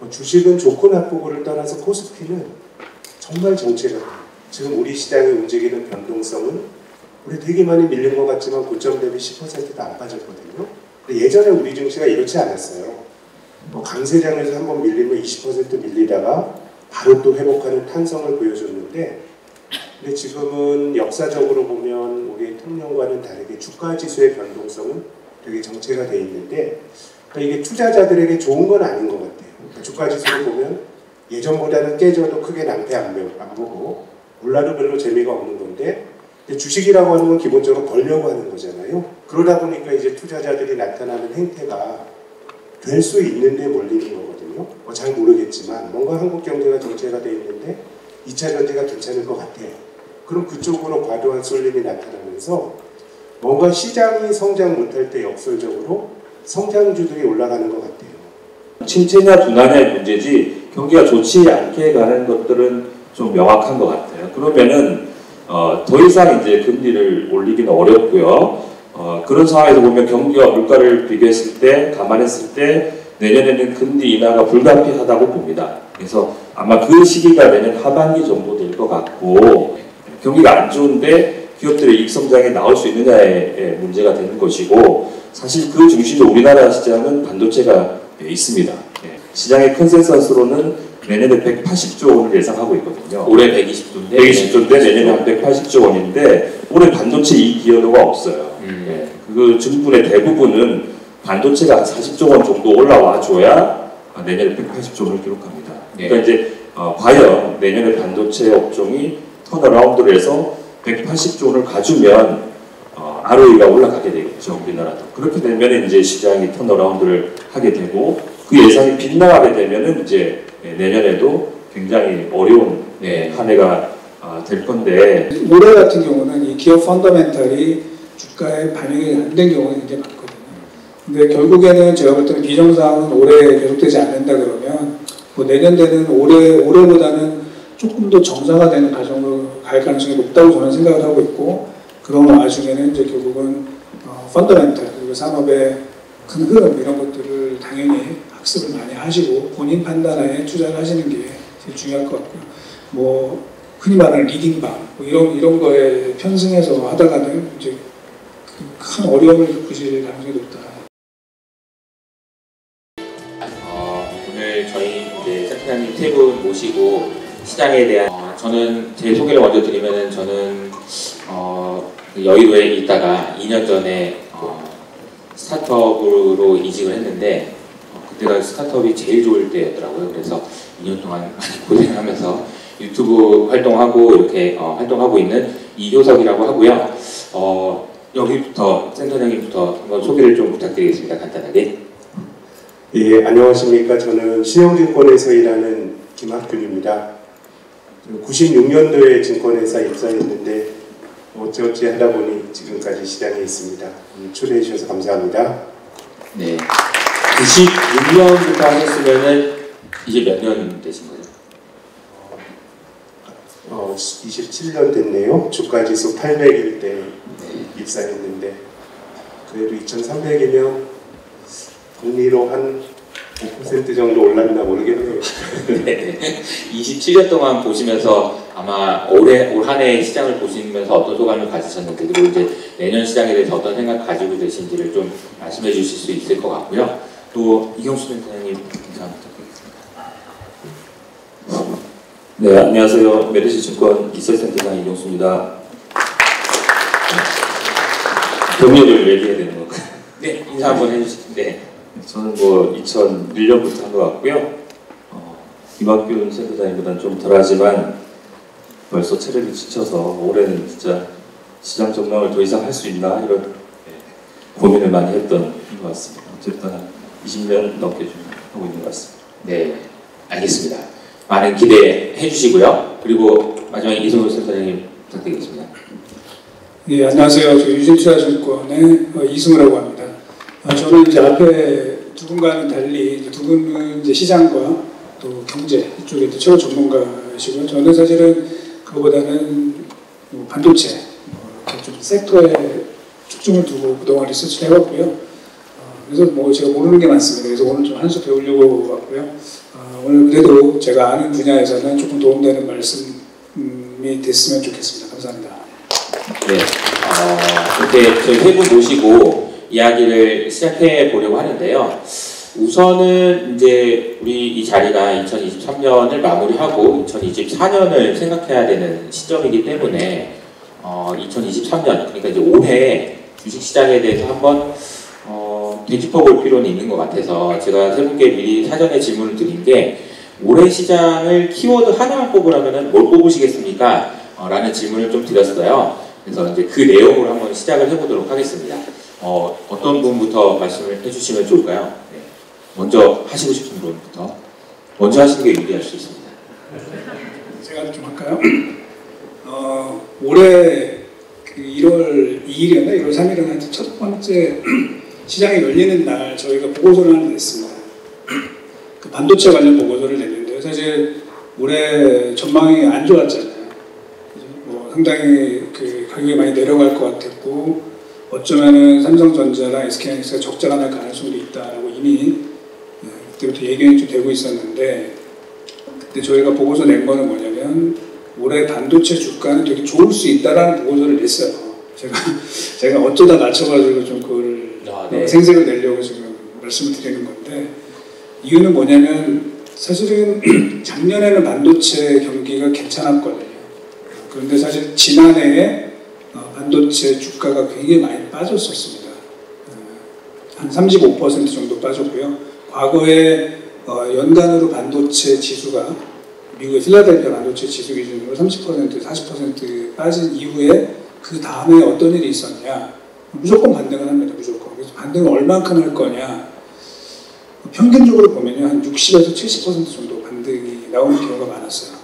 주식은 좋고 나쁘고를 떠나서 코스피는 정말 정체가 돼요. 지금 우리 시장이 움직이는 변동성은 우리 되게 많이 밀린 것 같지만 고점 대비 10%도 안 빠졌거든요. 예전에 우리 증시가 이렇지 않았어요. 강세장에서 한번 밀리면 20% 밀리다가 바로 또 회복하는 탄성을 보여줬는데, 근데 지금은 역사적으로 보면 우리의 통념과는 다르게 주가 지수의 변동성은 되게 정체가 돼 있는데, 그러니까 이게 투자자들에게 좋은 건 아닌 것 같아요. 그러니까 주가 지수를 보면 예전보다는 깨져도 크게 낭패 안 보고 올라도 별로 재미가 없는 건데, 주식이라고 하는 건 기본적으로 벌려고 하는 거잖아요. 그러다 보니까 이제 투자자들이 나타나는 행태가 될 수 있는데 몰리는 거거든요. 잘 모르겠지만 뭔가 한국 경제가 정체가 돼 있는데 2차 전지가 괜찮을 것 같아요. 그럼 그쪽으로 과도한 쏠림이 나타나면서 뭔가 시장이 성장 못할 때 역설적으로 성장주들이 올라가는 것 같아요. 침체냐 둔화냐의 문제지 경기가 좋지 않게 가는 것들은 좀 명확한 것 같아요. 그러면은 더 이상 이제 금리를 올리기는 어렵고요. 그런 상황에서 보면 경기와 물가를 비교했을 때, 감안했을 때 내년에는 금리 인하가 불가피하다고 봅니다. 그래서 아마 그 시기가 내년 하반기 정도 될 것 같고, 경기가 안 좋은데 기업들의 이익 성장에 나올 수 있느냐의 문제가 되는 것이고, 사실 그 중심에 우리나라 시장은 반도체가 있습니다. 시장의 컨센서스로는 내년에 180조 원을 예상하고 있거든요. 올해 120조인데 120조인데 내년에 한 180조 원인데 올해 반도체 이익 기여도가 없어요. 그 증분의 대부분은 반도체가 한 40조 원 정도 올라와 줘야 내년에 180조 원을 기록합니다. 그러니까 이제 과연 내년에 반도체 업종이 턴어라운드를 해서 180조 원을 가주면 ROE가 올라가게 되겠죠, 우리나라도. 그렇게 되면 이제 시장이 턴어라운드를 하게 되고, 그 예상이 빗나가게 되면은 이제 내년에도 굉장히 어려운 한 해가 될 건데, 올해 같은 경우는 이 기업 펀더멘탈이 주가에 반영이 안 된 경우가 굉장히 많거든요. 근데 결국에는 제가 볼 때는 비정상은 올해 계속되지 않는다 그러면 내년 올해보다는 조금 더 정상화되는 과정으로 갈 가능성이 높다고 저는 생각을 하고 있고, 그런 와중에는 이제 결국은 펀더멘탈 그리고 산업의 큰 흐름 이런 것들을 당연히 학습을 많이 하시고 본인 판단하에 투자를 하시는 게 제일 중요할 것 같고요. 흔히 말하는 리딩방 이런 거에 편승해서 하다가는 이제 큰 어려움을 겪으실 가능성이 높다. 오늘 저희 이제 센터장님 세 분 모시고 시장에 대한 저는 제 소개를 먼저 드리면은 저는 여의도에 있다가 2년 전에 스타트업으로 이직을 했는데 그때가 스타트업이 제일 좋을 때였더라고요. 그래서 2년 동안 많이 고생하면서 유튜브 활동하고 이렇게 활동하고 있는 이효석이라고 하고요. 여기부터 센터장님부터 한번 소개를 좀 부탁드리겠습니다. 간단하게. 예, 안녕하십니까. 저는 신영증권에서 일하는 김학균입니다. 96년도에 증권회사 입사했는데 어찌어찌 하다 보니 지금까지 시장에 있습니다. 초대해 주셔서 감사합니다. 네. 96년부터 하셨으면은 이제 몇 년 되신 거죠? 27년 됐네요. 주가지수 800일 때 입사했는데 그래도 2300이면 복리로 한 5% 정도 올랐나 모르겠네요. 네. 27년 동안 보시면서 아마 올 한 해 시장을 보시면서 어떤 소감을 가지셨는지, 그리고 이제 내년 시장에 대해서 어떤 생각 가지고 계신지를 좀 말씀해 주실 수 있을 것 같고요. 또 이경수 센터장님 인사 부탁드리겠습니다. 네, 안녕하세요. 메르시증권 이설센터장 이경수입니다. 경력을 얘기해야 되는 건가요? 네, 인사 한번 해주시죠. 네. 저는 2001년부터 한 것 같고요. 김학균 센터장님보다는 좀 덜하지만 벌써 체력이 지쳐서 올해는 진짜 시장 전망을 더 이상 할 수 있나 이런 고민을 많이 했던 것 같습니다. 어쨌든 한 20년 넘게 좀 하고 있는 것 같습니다. 네, 알겠습니다. 많은 기대해 주시고요. 그리고 마지막에 이성훈 센터장님 부탁드리겠습니다. 네, 안녕하세요. 저 유진투자증권의 이승우라고 합니다. 저는 이제 앞에 두 분과는 달리 두 분은 이제 시장과 또 경제 이쪽에 최고 전문가이시고요. 저는 사실은 그거보다는 반도체 이렇게 좀 섹터에 초점을 두고 그동안 리서치를 해봤고요. 그래서 뭐 제가 모르는 게 많습니다. 그래서 오늘 좀 한 수 배우려고 왔고요. 오늘 그래도 제가 아는 분야에서는 조금 도움되는 말씀이 됐으면 좋겠습니다. 감사합니다. 네, 이렇게 저희 세 분 모시고 이야기를 시작해 보려고 하는데요. 우선은 이제 우리 이 자리가 2023년을 마무리하고 2024년을 생각해야 되는 시점이기 때문에 2023년, 그러니까 이제 올해 주식시장에 대해서 한번 되짚어 볼 필요는 있는 것 같아서 제가 세 분께 미리 사전에 질문을 드린 게 올해 시장을 키워드 하나만 뽑으라면 뭘 뽑으시겠습니까? 라는 질문을 좀 드렸어요. 그래서 이제 그 내용으로 한번 시작을 해보도록 하겠습니다. 어떤 분부터 말씀을 해주시면 좋을까요? 네. 먼저 하시고 싶은 분부터. 먼저 하시는 게 유리할 수 있습니다. 제가 좀 할까요? 올해 그 1월 2일이었나? 1월 3일은 하여튼 첫 번째 시장이 열리는 날 저희가 보고서를 하나 냈습니다. 그 반도체 관련 보고서를 냈는데요. 사실 올해 전망이 안 좋았잖아요. 뭐 상당히 그 가격이 많이 내려갈 것 같았고 어쩌면은 삼성전자나 SK하이닉스가 적자가 날 가능성도 있다라고 이미 그때부터 얘기가 좀 되고 있었는데 그때 저희가 보고서 낸 거는 뭐냐면 올해 반도체 주가는 되게 좋을 수 있다라는 보고서를 냈어요. 제가 어쩌다 맞춰가지고 좀 그걸 생색을 내려고 지금 말씀을 드리는 건데 이유는 뭐냐면 사실은 작년에는 반도체 경기가 괜찮았거든요. 그런데 사실 지난해에 반도체 주가가 굉장히 많이 빠졌었습니다. 한 35% 정도 빠졌고요. 과거에 연간으로 반도체 지수가 미국의 필라델피아 반도체 지수 기준으로 30%, 40% 빠진 이후에 그 다음에 어떤 일이 있었냐? 무조건 반등을 합니다. 무조건. 그래서 반등을 얼만큼 할 거냐? 평균적으로 보면요, 한 60에서 70% 정도 반등이 나오는 경우가 많았어요.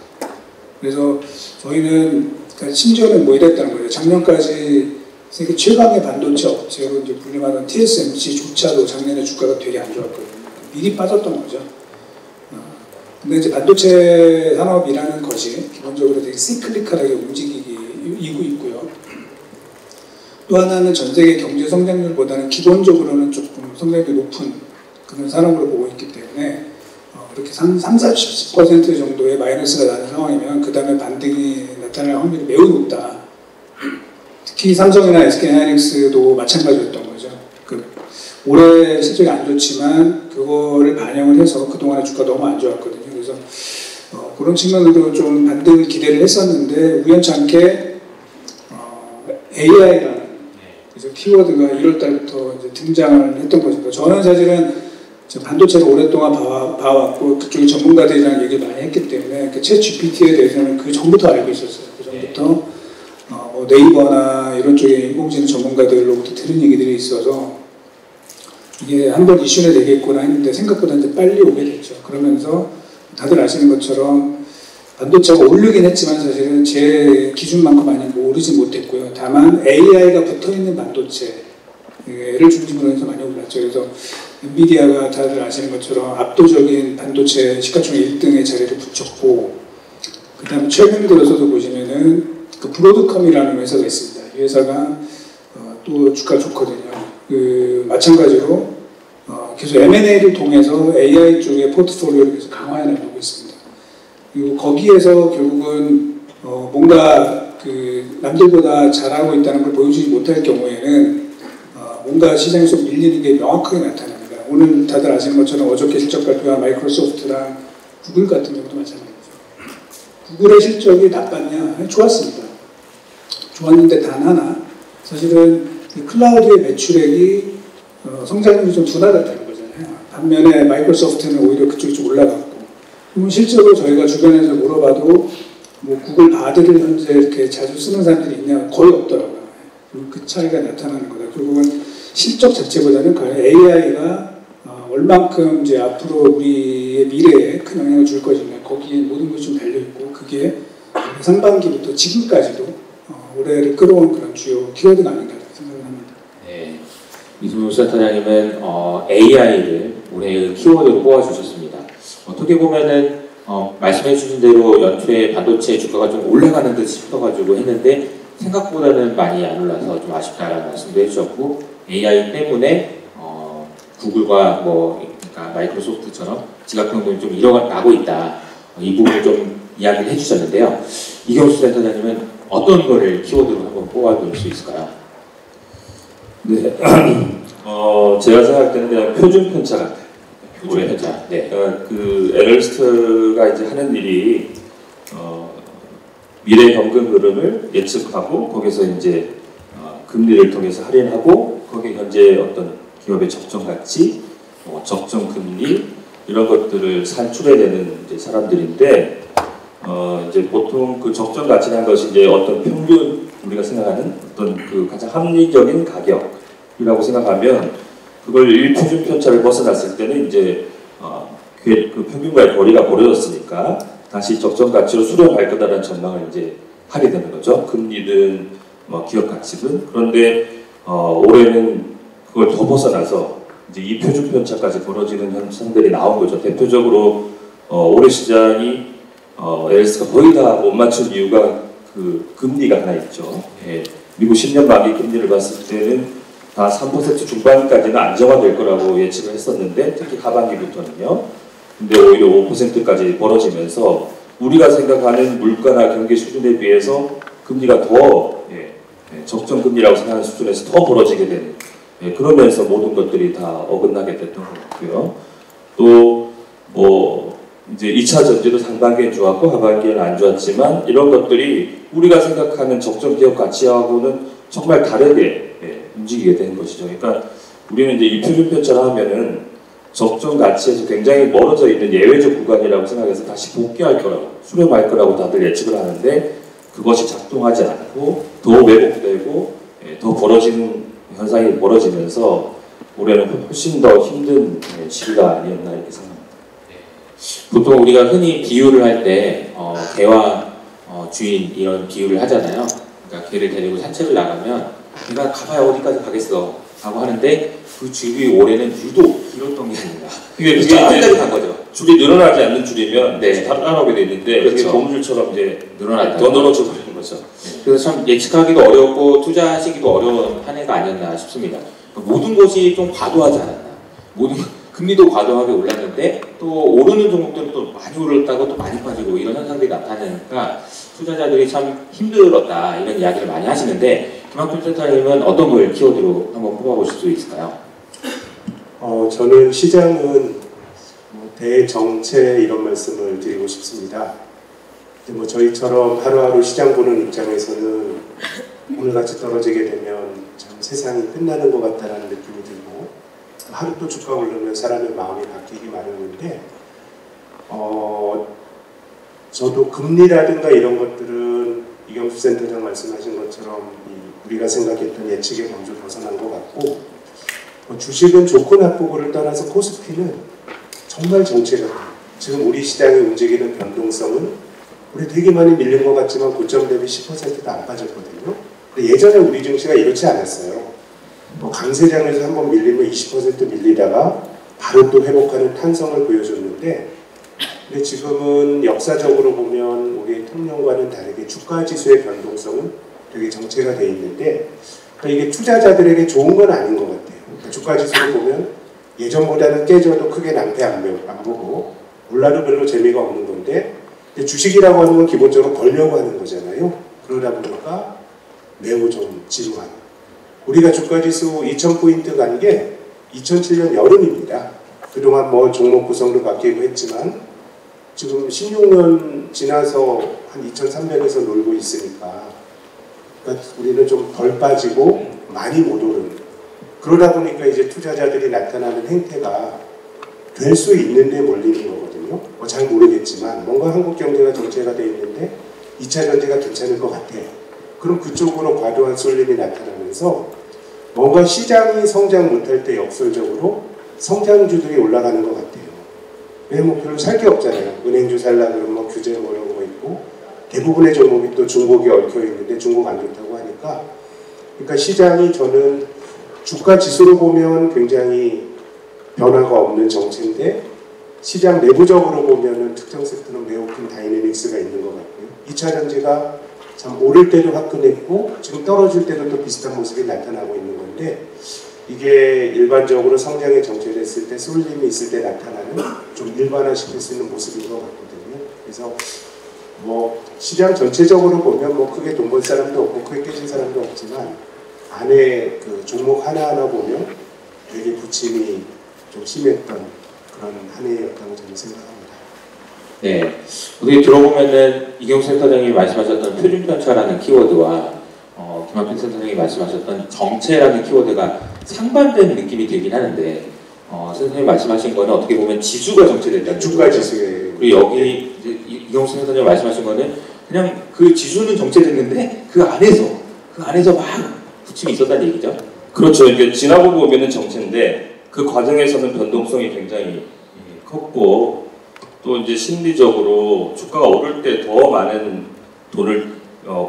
그래서 저희는 그러니까 심지어는 뭐 이랬다는 거예요. 작년까지 세계 최강의 반도체 업체로 이제 불림하던 TSMC조차도 작년에 주가가 되게 안 좋았거든요. 미리 빠졌던 거죠. 근데 이제 반도체 산업이라는 것이 기본적으로 되게 시클리컬하게 움직이고 있고요. 또 하나는 전 세계 경제 성장률보다는 기본적으로는 조금 성장률이 높은 그런 산업으로 보고 있기 때문에 그렇게 30-40% 정도의 마이너스가 나는 상황이면 그 다음에 반등이 나타날 확률이 매우 높다. 특히 삼성이나 SK하이닉스도 마찬가지였던 거죠. 올해 실적이 안 좋지만 그거를 반영을 해서 그동안의 주가 너무 안 좋았거든요. 그래서 그런 측면으로 좀 반등을 기대를 했었는데 우연치 않게 AI라는 그래서 키워드가 1월 달부터 이제 등장을 했던 것입니다. 저는 사실은 반도체를 오랫동안 봐왔고 그쪽의 전문가들이랑 얘기를 많이 했기 때문에 그 챗 GPT에 대해서는 그 전부터 알고 있었어요. 그 전부터 네이버나 이런 쪽의 인공지능 전문가들로부터 들은 얘기들이 있어서 이게 한번 이슈가 되겠구나 했는데 생각보다 이제 빨리 오게 됐죠. 그러면서 다들 아시는 것처럼 반도체가 오르긴 했지만 사실은 제 기준만큼 많이 오르지 못했고요. 다만 AI가 붙어있는 반도체를 중심으로 해서 많이 올랐죠. 그래서 엔비디아가 다들 아시는 것처럼 압도적인 반도체 시가총액 1등의 자리를 붙였고 그 다음에 최근 들어서도 보시면은 그 브로드컴이라는 회사가 있습니다. 이 회사가 또 주가 좋거든요. 마찬가지로 계속 M&A를 통해서 AI 쪽의 포트폴리오를 계속 강화해 나가고 있습니다. 그리고 거기에서 결국은 뭔가 남들보다 잘하고 있다는 걸 보여주지 못할 경우에는 뭔가 시장에서 밀리는 게 명확하게 나타납니다. 오늘 다들 아시는 것처럼 어저께 실적 발표한 마이크로소프트랑 구글 같은 경우도 마찬가지죠. 구글의 실적이 나빴냐? 좋았습니다. 좋았는데 단 하나 사실은 클라우드의 매출액이 성장률이 좀 둔화됐다는 거잖아요. 반면에 마이크로소프트는 오히려 그쪽이 좀 올라갔고 그럼 실제로 저희가 주변에서 물어봐도 뭐 구글 바드를 현재 이렇게 자주 쓰는 사람들이 있냐 거의 없더라고요. 그 차이가 나타나는 거다. 결국은 실적 자체보다는 AI가 얼만큼 이제 앞으로 우리의 미래에 큰 영향을 줄 것이냐 거기에 모든 것이 좀 달려있고 그게 상반기부터 지금까지도 올해를 끌어온 그런 주요 키워드가 아닌가 생각을 합니다. 네, 이승우 센터장님은 AI를 올해의 키워드로 뽑아주셨습니다. 어떻게 보면은 말씀해주신 대로 연초에 반도체 주가가 좀 올라가는 듯 싶어가지고 했는데 생각보다는 많이 안 올라서 좀 아쉽다라는 말씀도 해주셨고 AI 때문에 구글과 뭐 그러니까 마이크로소프트처럼 지각 변동이 좀 일어나고 있다. 이 부분을 좀 이야기를 해주셨는데요. 이경수 센터장님은 어떤 거를 키워드로 한번 뽑아볼 수 있을까요? 네, 제가 생각할 때는 그냥 표준 편차 같아요. 표준 편차. 네. 그 애널리스트가 이제 하는 일이 미래 현금 흐름을 예측하고 거기서 이제 금리를 통해서 할인하고 거기에 현재 어떤 기업의 적정 가치, 적정 금리 이런 것들을 산출해내는 이제 사람들인데 이제 보통 그 적정 가치라는 것이 이제 어떤 평균 우리가 생각하는 어떤 그 가장 합리적인 가격이라고 생각하면 그걸 일표준 편차를 벗어났을 때는 이제 그 평균과의 거리가 벌어졌으니까 다시 적정 가치로 수렴할 거다라는 전망을 이제 하게 되는 거죠. 금리든 기업 가치든. 그런데 올해는 그걸 더 벗어나서 이제 이 표준 편차까지 벌어지는 현상들이 나온 거죠. 대표적으로 올해 시장이 LS가 거의 다 못 맞춘 이유가 그 금리가 하나 있죠. 예, 미국 10년 만기 금리를 봤을 때는 다 3% 중반까지는 안정화될 거라고 예측을 했었는데 특히 하반기부터는요. 근데 오히려 5%까지 벌어지면서 우리가 생각하는 물가나 경기 수준에 비해서 금리가 더 적정 금리라고 생각하는 수준에서 더 벌어지게 되는 그러면서 모든 것들이 다 어긋나게 됐던 것 같고요. 또 이제 2차 전지도 상반기엔 좋았고 하반기에는 안 좋았지만 이런 것들이 우리가 생각하는 적정 기업 가치하고는 정말 다르게 움직이게 되는 것이죠. 그러니까 우리는 이제 이 표준 편차를 하면은 적정 가치에서 굉장히 멀어져 있는 예외적 구간이라고 생각해서 다시 복귀할 거라고 수렴할 거라고 다들 예측을 하는데 그것이 작동하지 않고 더 왜곡되고 더 벌어지는 현상이 벌어지면서 올해는 훨씬 더 힘든 시기가 아니었나 이렇게 생각합니다. 보통 우리가 흔히 비유를 할 때 개와 주인 이런 비유를 하잖아요. 그러니까 개를 데리고 산책을 나가면 개가 가봐야 어디까지 가겠어 하고 하는데 그 줄이 올해는 유독 길었던 게 아닌가. 그게 끝까지 간 거죠. 줄이 늘어나지 않는 줄이면 따라오게 돼 있는데 그렇죠. 그게 고무줄처럼 이제 늘어났다. 더 늘어져 버리는 거죠. 그래서 참 예측하기도 어렵고 투자하시기도 어려운 한 해가 아니었나 싶습니다. 모든 것이 좀 과도하지 않았나. 모든 금리도 과도하게 올랐는데 또 오르는 종목들은 또 많이 오르다고 또 많이 빠지고 이런 현상들이 나타나니까 투자자들이 참 힘들었다 이런 이야기를 많이 하시는데 김학준 센터님은 어떤 걸 키워드로 한번 뽑아보실 수 있을까요? 저는 시장은 대정체 이런 말씀을 드리고 싶습니다. 근데 저희처럼 하루하루 시장 보는 입장에서는 오늘같이 떨어지게 되면 참 세상이 끝나는 것 같다는 느낌이 들고 하루 또 주가 오르면 사람의 마음이 바뀌기 마련인데 저도 금리라든가 이런 것들은 이경수 센터장 말씀하신 것처럼 우리가 생각했던 예측의 범주를 벗어난 것 같고 주식은 좋고 나쁘고를 떠나서 코스피는 정말 정체가 지금 우리 시장이 움직이는 변동성은 우리 되게 많이 밀린 것 같지만 고점 대비 10%도 안 빠졌거든요. 근데 예전에 우리 증시가 이렇지 않았어요. 강세장에서 한번 밀리면 20% 밀리다가 바로 또 회복하는 탄성을 보여줬는데 근데 지금은 역사적으로 보면 우리 통념과는 다르게 주가지수의 변동성은 되게 정체가 돼 있는데 그러니까 이게 투자자들에게 좋은 건 아닌 것 같아요. 그러니까 주가지수를 보면 예전보다는 깨져도 크게 낭패 안 보고 올라도 별로 재미가 없는 건데 주식이라고 하는 건 기본적으로 벌려고 하는 거잖아요. 그러다 보니까 매우 좀 지루한 우리가 주가지수 2000포인트 간 게 2007년 여름입니다. 그동안 종목 구성도 바뀌고 했지만 지금 16년 지나서 한 2300에서 놀고 있으니까 그러니까 우리는 좀 덜 빠지고 많이 못 오르는 그러다 보니까 이제 투자자들이 나타나는 행태가 될 수 있는데 몰리는 거거든요. 잘 모르겠지만 뭔가 한국 경제가 정체가 돼 있는데 2차 전지가 괜찮을 것 같아. 그럼 그쪽으로 과도한 쏠림이 나타나면서 뭔가 시장이 성장 못할 때 역설적으로 성장주들이 올라가는 것 같아요. 왜 별로 살 게 없잖아요. 은행주 살라 그러면 규제 이런 거 있고 대부분의 종목이 또 중국이 얽혀 있는데 중국 안 좋다고 하니까 그러니까 시장이 저는 주가 지수로 보면 굉장히 변화가 없는 정체인데 시장 내부적으로 보면은 특정 섹터는 매우 큰 다이내믹스가 있는 것 같고요. 2차 전지가 참 오를 때도 화끈했고 지금 떨어질 때도 또 비슷한 모습이 나타나고 있는 건데 이게 일반적으로 성장이 정체됐을 때 쏠림이 있을 때 나타나는 좀 일반화시킬 수 있는 모습인 것 같거든요. 그래서 뭐 시장 전체적으로 보면 뭐 크게 돈 벌 사람도 없고 크게 깨진 사람도 없지만 안에 그 종목 하나하나 보면 되게 부침이 좀 심했던 그런 한 해였다고 저는 생각합니다. 네, 어떻게 들어보면은 이경수 센터장님이 말씀하셨던 표준편차라는 키워드와 김한필 센터장님이 말씀하셨던 정체라는 키워드가 상반된 느낌이 들긴 하는데 선생님이 말씀하신 거는 어떻게 보면 지수가 정체됐다는 주가 지수에 그리고 여기 이제 이경수 센터장님이 말씀하신 거는 그냥 그 지수는 정체됐는데 그 안에서 막 부침이 있었다는 얘기죠. 그렇죠. 이게 지나고 보면은 정체인데 그 과정에서는 변동성이 굉장히 컸고 또 이제 심리적으로 주가가 오를 때 더 많은 돈을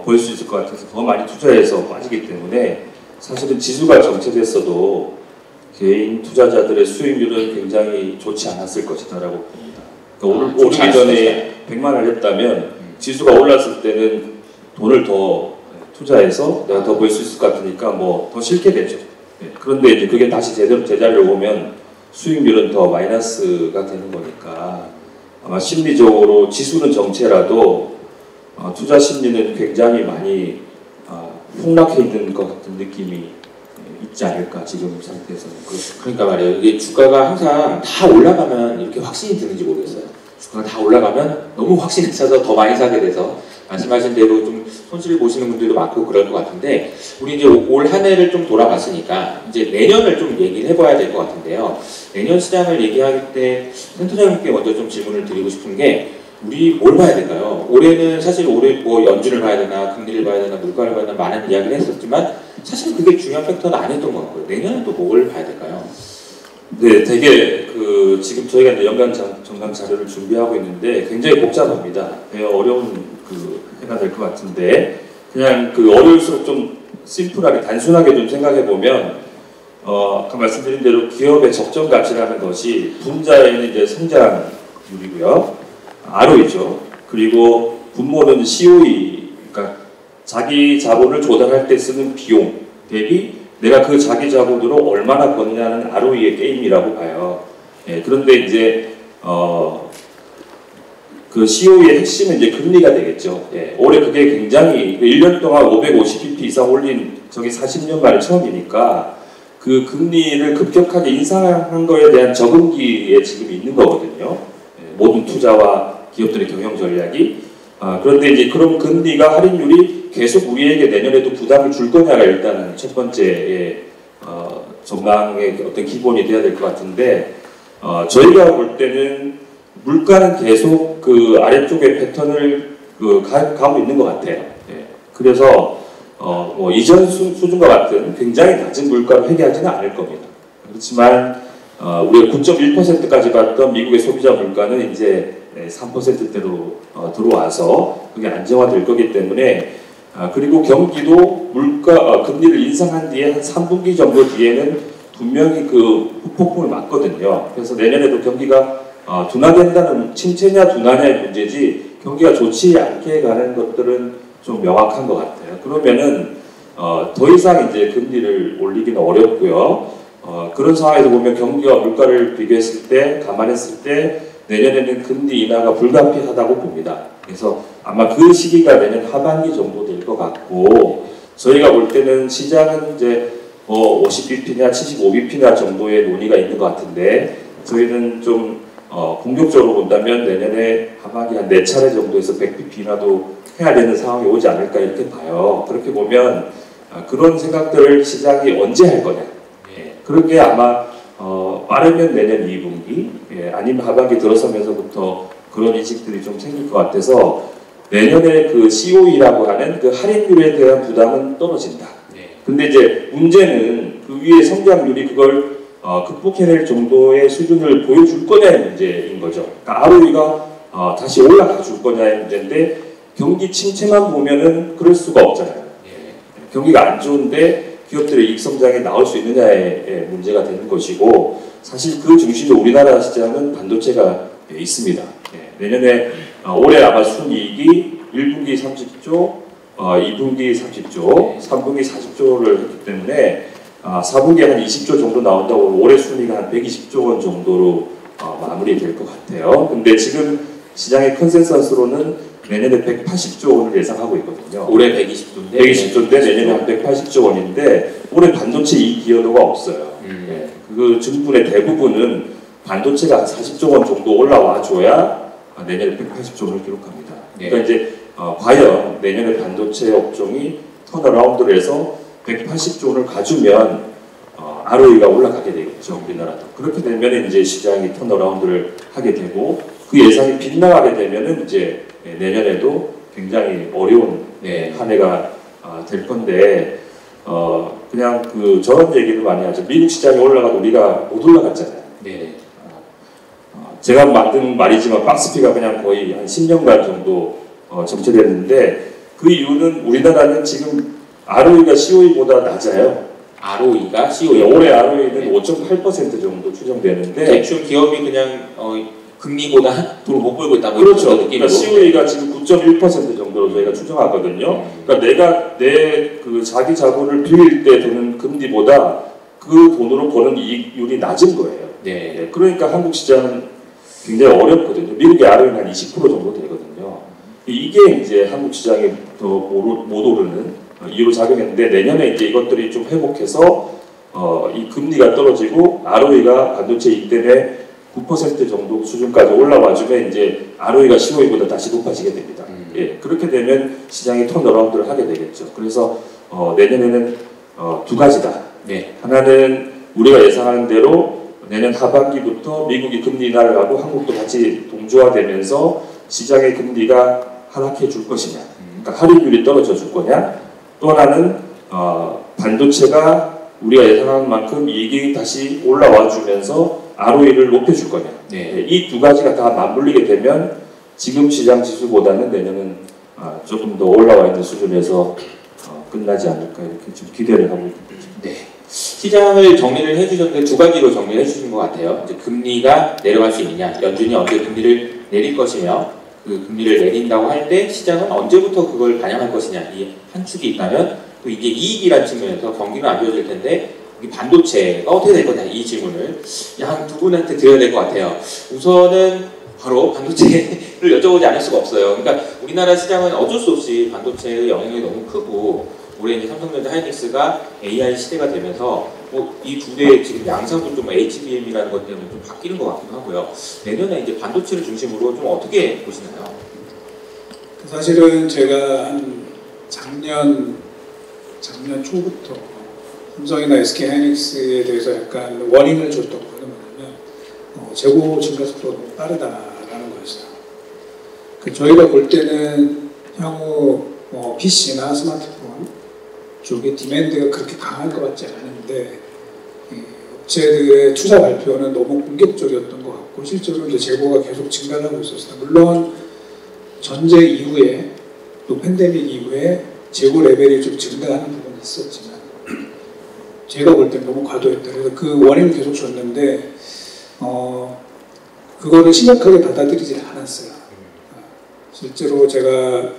벌 수 있을 것 같아서 더 많이 투자해서 빠지기 때문에 사실은 지수가 정체됐어도 개인 투자자들의 수익률은 굉장히 좋지 않았을 것이다라고 봅니다. 그러니까 오르기 전에 100만 원을 했다면 지수가 올랐을 때는 돈을 더 투자해서 내가 더 벌 수 있을 것 같으니까 뭐 더 싫게 되죠. 그런데 이제 그게 다시 제대로 제자리로 오면 수익률은 더 마이너스가 되는 거니까 아마 심리적으로 지수는 정체라도 투자 심리는 굉장히 많이 폭락해 있는 것 같은 느낌이 있지 않을까 지금 상태에서는. 그러니까 말이에요. 이게 주가가 항상 다 올라가면 이렇게 확신이 드는지 모르겠어요. 주가가 다 올라가면 너무 확신이 차서 더 많이 사게 돼서 말씀하신 대로 좀 손실을 보시는 분들도 많고 그럴 것 같은데 우리 이제 올 한 해를 좀 돌아봤으니까 이제 내년을 좀 얘기를 해봐야 될 것 같은데요. 내년 시장을 얘기할 때 센터장님께 먼저 좀 질문을 드리고 싶은 게 우리 뭘 봐야 될까요? 올해는 사실 올해 뭐 연준을 봐야 되나 금리를 봐야 되나 물가를 봐야 되나 많은 이야기를 했었지만 사실 그게 중요한 팩터는 아니었던 것 같고요. 내년은 또 뭘 봐야 될까요? 네, 되게 지금 저희가 이제 연간 정강 자료를 준비하고 있는데 굉장히 복잡합니다. 되게 어려운 해가 될 것 같은데 그냥 어려울수록 좀 심플하게 단순하게 좀 생각해 보면 아까 말씀드린 대로 기업의 적정 가치라는 것이 분자에는 이제 성장률이고요, ROE죠. 그리고 분모는 COE, 그러니까 자기 자본을 조달할 때 쓰는 비용 대비 내가 그 자기 자본으로 얼마나 버느냐는 ROE의 게임이라고 봐요. 그런데 이제 그 COE의 핵심은 이제 금리가 되겠죠. 올해 그게 굉장히 1년 동안 550bp 이상 올린 저게 40년 만에 처음이니까 그 금리를 급격하게 인상한 거에 대한 적응기에 지금 있는 거거든요. 모든 투자와 기업들의 경영 전략이. 그런데 이제 그런 금리가 할인율이 계속 우리에게 내년에도 부담을 줄 거냐가 일단은 첫 번째 전망의 어떤 기본이 돼야 될 것 같은데 저희가 볼 때는 물가는 계속 그 아래쪽의 패턴을 가고 있는 것 같아요. 그래서 뭐 이전 수준과 같은 굉장히 낮은 물가를 회귀하지는 않을 겁니다. 그렇지만 우리가 9.1%까지 봤던 미국의 소비자 물가는 이제 3%대로 들어와서 그게 안정화될 거기 때문에 그리고 경기도 금리를 인상한 뒤에 한 3분기 정도 뒤에는 분명히 그 후폭풍을 맞거든요. 그래서 내년에도 경기가 둔화된다는 침체냐 둔화냐의 문제지 경기가 좋지 않게 가는 것들은 좀 명확한 것 같아요. 그러면은 더 이상 이제 금리를 올리기는 어렵고요. 그런 상황에서 보면 경기와 물가를 비교했을 때 감안했을 때 내년에는 금리 인하가 불가피하다고 봅니다. 그래서 아마 그 시기가 내년 하반기 정도 될 것 같고 저희가 볼 때는 시장은 이제 50bp냐 75bp냐 정도의 논의가 있는 것 같은데 저희는 좀 공격적으로 본다면 내년에 하반기 한 4차례 정도에서 100bp 인하도 해야 되는 상황이 오지 않을까 이렇게 봐요. 그렇게 보면 그런 생각들을 시장이 언제 할 거냐. 그런 게 아마 빠르면 내년 2분기 아니면 하반기 들어서면서부터 그런 인식들이 좀 생길 것 같아서 내년에 그 COE라고 하는 그 할인율에 대한 부담은 떨어진다. 근데 이제 문제는 그 위에 성장률이 그걸 극복해낼 정도의 수준을 보여줄 거냐의 문제인 거죠. 그러니까 ROE가 다시 올라가 줄 거냐의 문제인데 경기 침체만 보면은 그럴 수가 없잖아요. 경기가 안 좋은데 기업들의 이익 성장에 나올 수 있느냐의 문제가 되는 것이고 사실 그 중심에 우리나라 시장은 반도체가 있습니다. 내년에 올해 아마 순이익이 1분기 30조, 2분기 30조, 3분기 40조를 했기 때문에 4분기에 한 20조 정도 나온다고 올해 순위가 한 120조 원 정도로 마무리될 것 같아요. 근데 지금 시장의 컨센서스로는 내년에 180조 원을 예상하고 있거든요. 올해 120조인데 120조인데 내년에 한 180조 원인데 올해 반도체 이익 기여도가 없어요. 예, 그 증분의 대부분은 반도체가 한 40조 원 정도 올라와 줘야 내년에 180조 원을 기록합니다. 그러니까 이제 과연 내년에 반도체 업종이 턴어라운드를 해서 180조 원을 가주면 ROE가 올라가게 되겠죠. 우리나라도. 그렇게 되면 이제 시장이 턴어라운드를 하게 되고 그 예상이 빗나가게 되면은 이제 내년에도 굉장히 어려운 한 해가 될 건데 그냥 저런 얘기를 많이 하죠. 미국 시장이 올라가도 우리가 못 올라갔잖아요. 네. 제가 만든 말이지만 박스피가 그냥 거의 한 10년간 정도 정체됐는데 그 이유는 우리나라는 지금 ROE가 COE보다 낮아요. ROE가 COE. 올해 ROE는 5.8% 정도 추정되는데 대충 기업이 그냥 금리보다 돈을 못 벌고 있다. 그렇죠. 그러니까 COE가 지금 9.1% 정도로 저희가 추정하거든요. 그러니까 내가 내 자기 자본을 빌릴 때 드는 금리보다 그 돈으로 버는 이익률이 낮은 거예요. 네. 그러니까 한국 시장은 굉장히 어렵거든요. 미국의 ROE는 한 20% 정도 되거든요. 이게 이제 한국 시장이 더 못 오르는 이유로 작용했는데 내년에 이제 이것들이 좀 회복해서 이 금리가 떨어지고 ROE가 반도체 이익 때문에 9% 정도 수준까지 올라와주면 이제 ROE가 COE보다 다시 높아지게 됩니다. 예, 그렇게 되면 시장이 턴어라운드를 하게 되겠죠. 그래서 내년에는 두 가지다. 네. 하나는 우리가 예상하는 대로 내년 하반기부터 미국이 금리 인하를 하고 한국도 같이 동조화되면서 시장의 금리가 하락해 줄 것이냐, 그러니까 할인율이 떨어져 줄 거냐. 또 하나는 반도체가 우리가 예상한 만큼 이익이 다시 올라와 주면서 ROE를 높여줄 거냐. 네. 이 두 가지가 다 맞물리게 되면 지금 시장 지수보다는 내년은 조금 더 올라와 있는 수준에서 끝나지 않을까 이렇게 좀 기대를 하고 있습니다. 네. 시장을 정리를 해주셨는데 두 가지로 정리를 해주신 것 같아요. 이제 금리가 내려갈 수 있느냐, 연준이 언제 금리를 내릴 것이며 그 금리를 내린다고 할 때 시장은 언제부터 그걸 반영할 것이냐 이 한 축이 있다면 또 이게 이익이라는 측면에서 경기가 안 좋아질 텐데 이 반도체가 어떻게 될 거냐 이 질문을 한 두 분한테 드려야 될 것 같아요. 우선은 바로 반도체를 여쭤보지 않을 수가 없어요. 그러니까 우리나라 시장은 어쩔 수 없이 반도체의 영향이 너무 크고 올해 이제 삼성전자 하이닉스가 AI 시대가 되면서 이 두 대의 지금 양상도 좀 HBM이라는 것 때문에 좀 바뀌는 것 같기도 하고요. 내년에 이제 반도체를 중심으로 좀 어떻게 보시나요? 사실은 제가 한 작년 초부터 삼성이나 SK 하이닉스에 대해서 약간 워닝을 줬던 거는 뭐냐면 재고 증가 속도가 너무 빠르다라는 거였어요. 저희가 볼 때는 향후 PC나 스마트폰 쪽에 디맨드가 그렇게 강할 것 같지 않은데 업체들의 투자 발표는 너무 공격적이었던 것 같고 실제로 이제 재고가 계속 증가하고 있었어요. 물론 전제 이후에 또 팬데믹 이후에 재고 레벨이 좀 증가하는 부분이 있었지만 제가 볼 때는 너무 과도했다. 그래서 그 원인을 계속 줬는데 그거를 심각하게 받아들이지 않았어요. 실제로 제가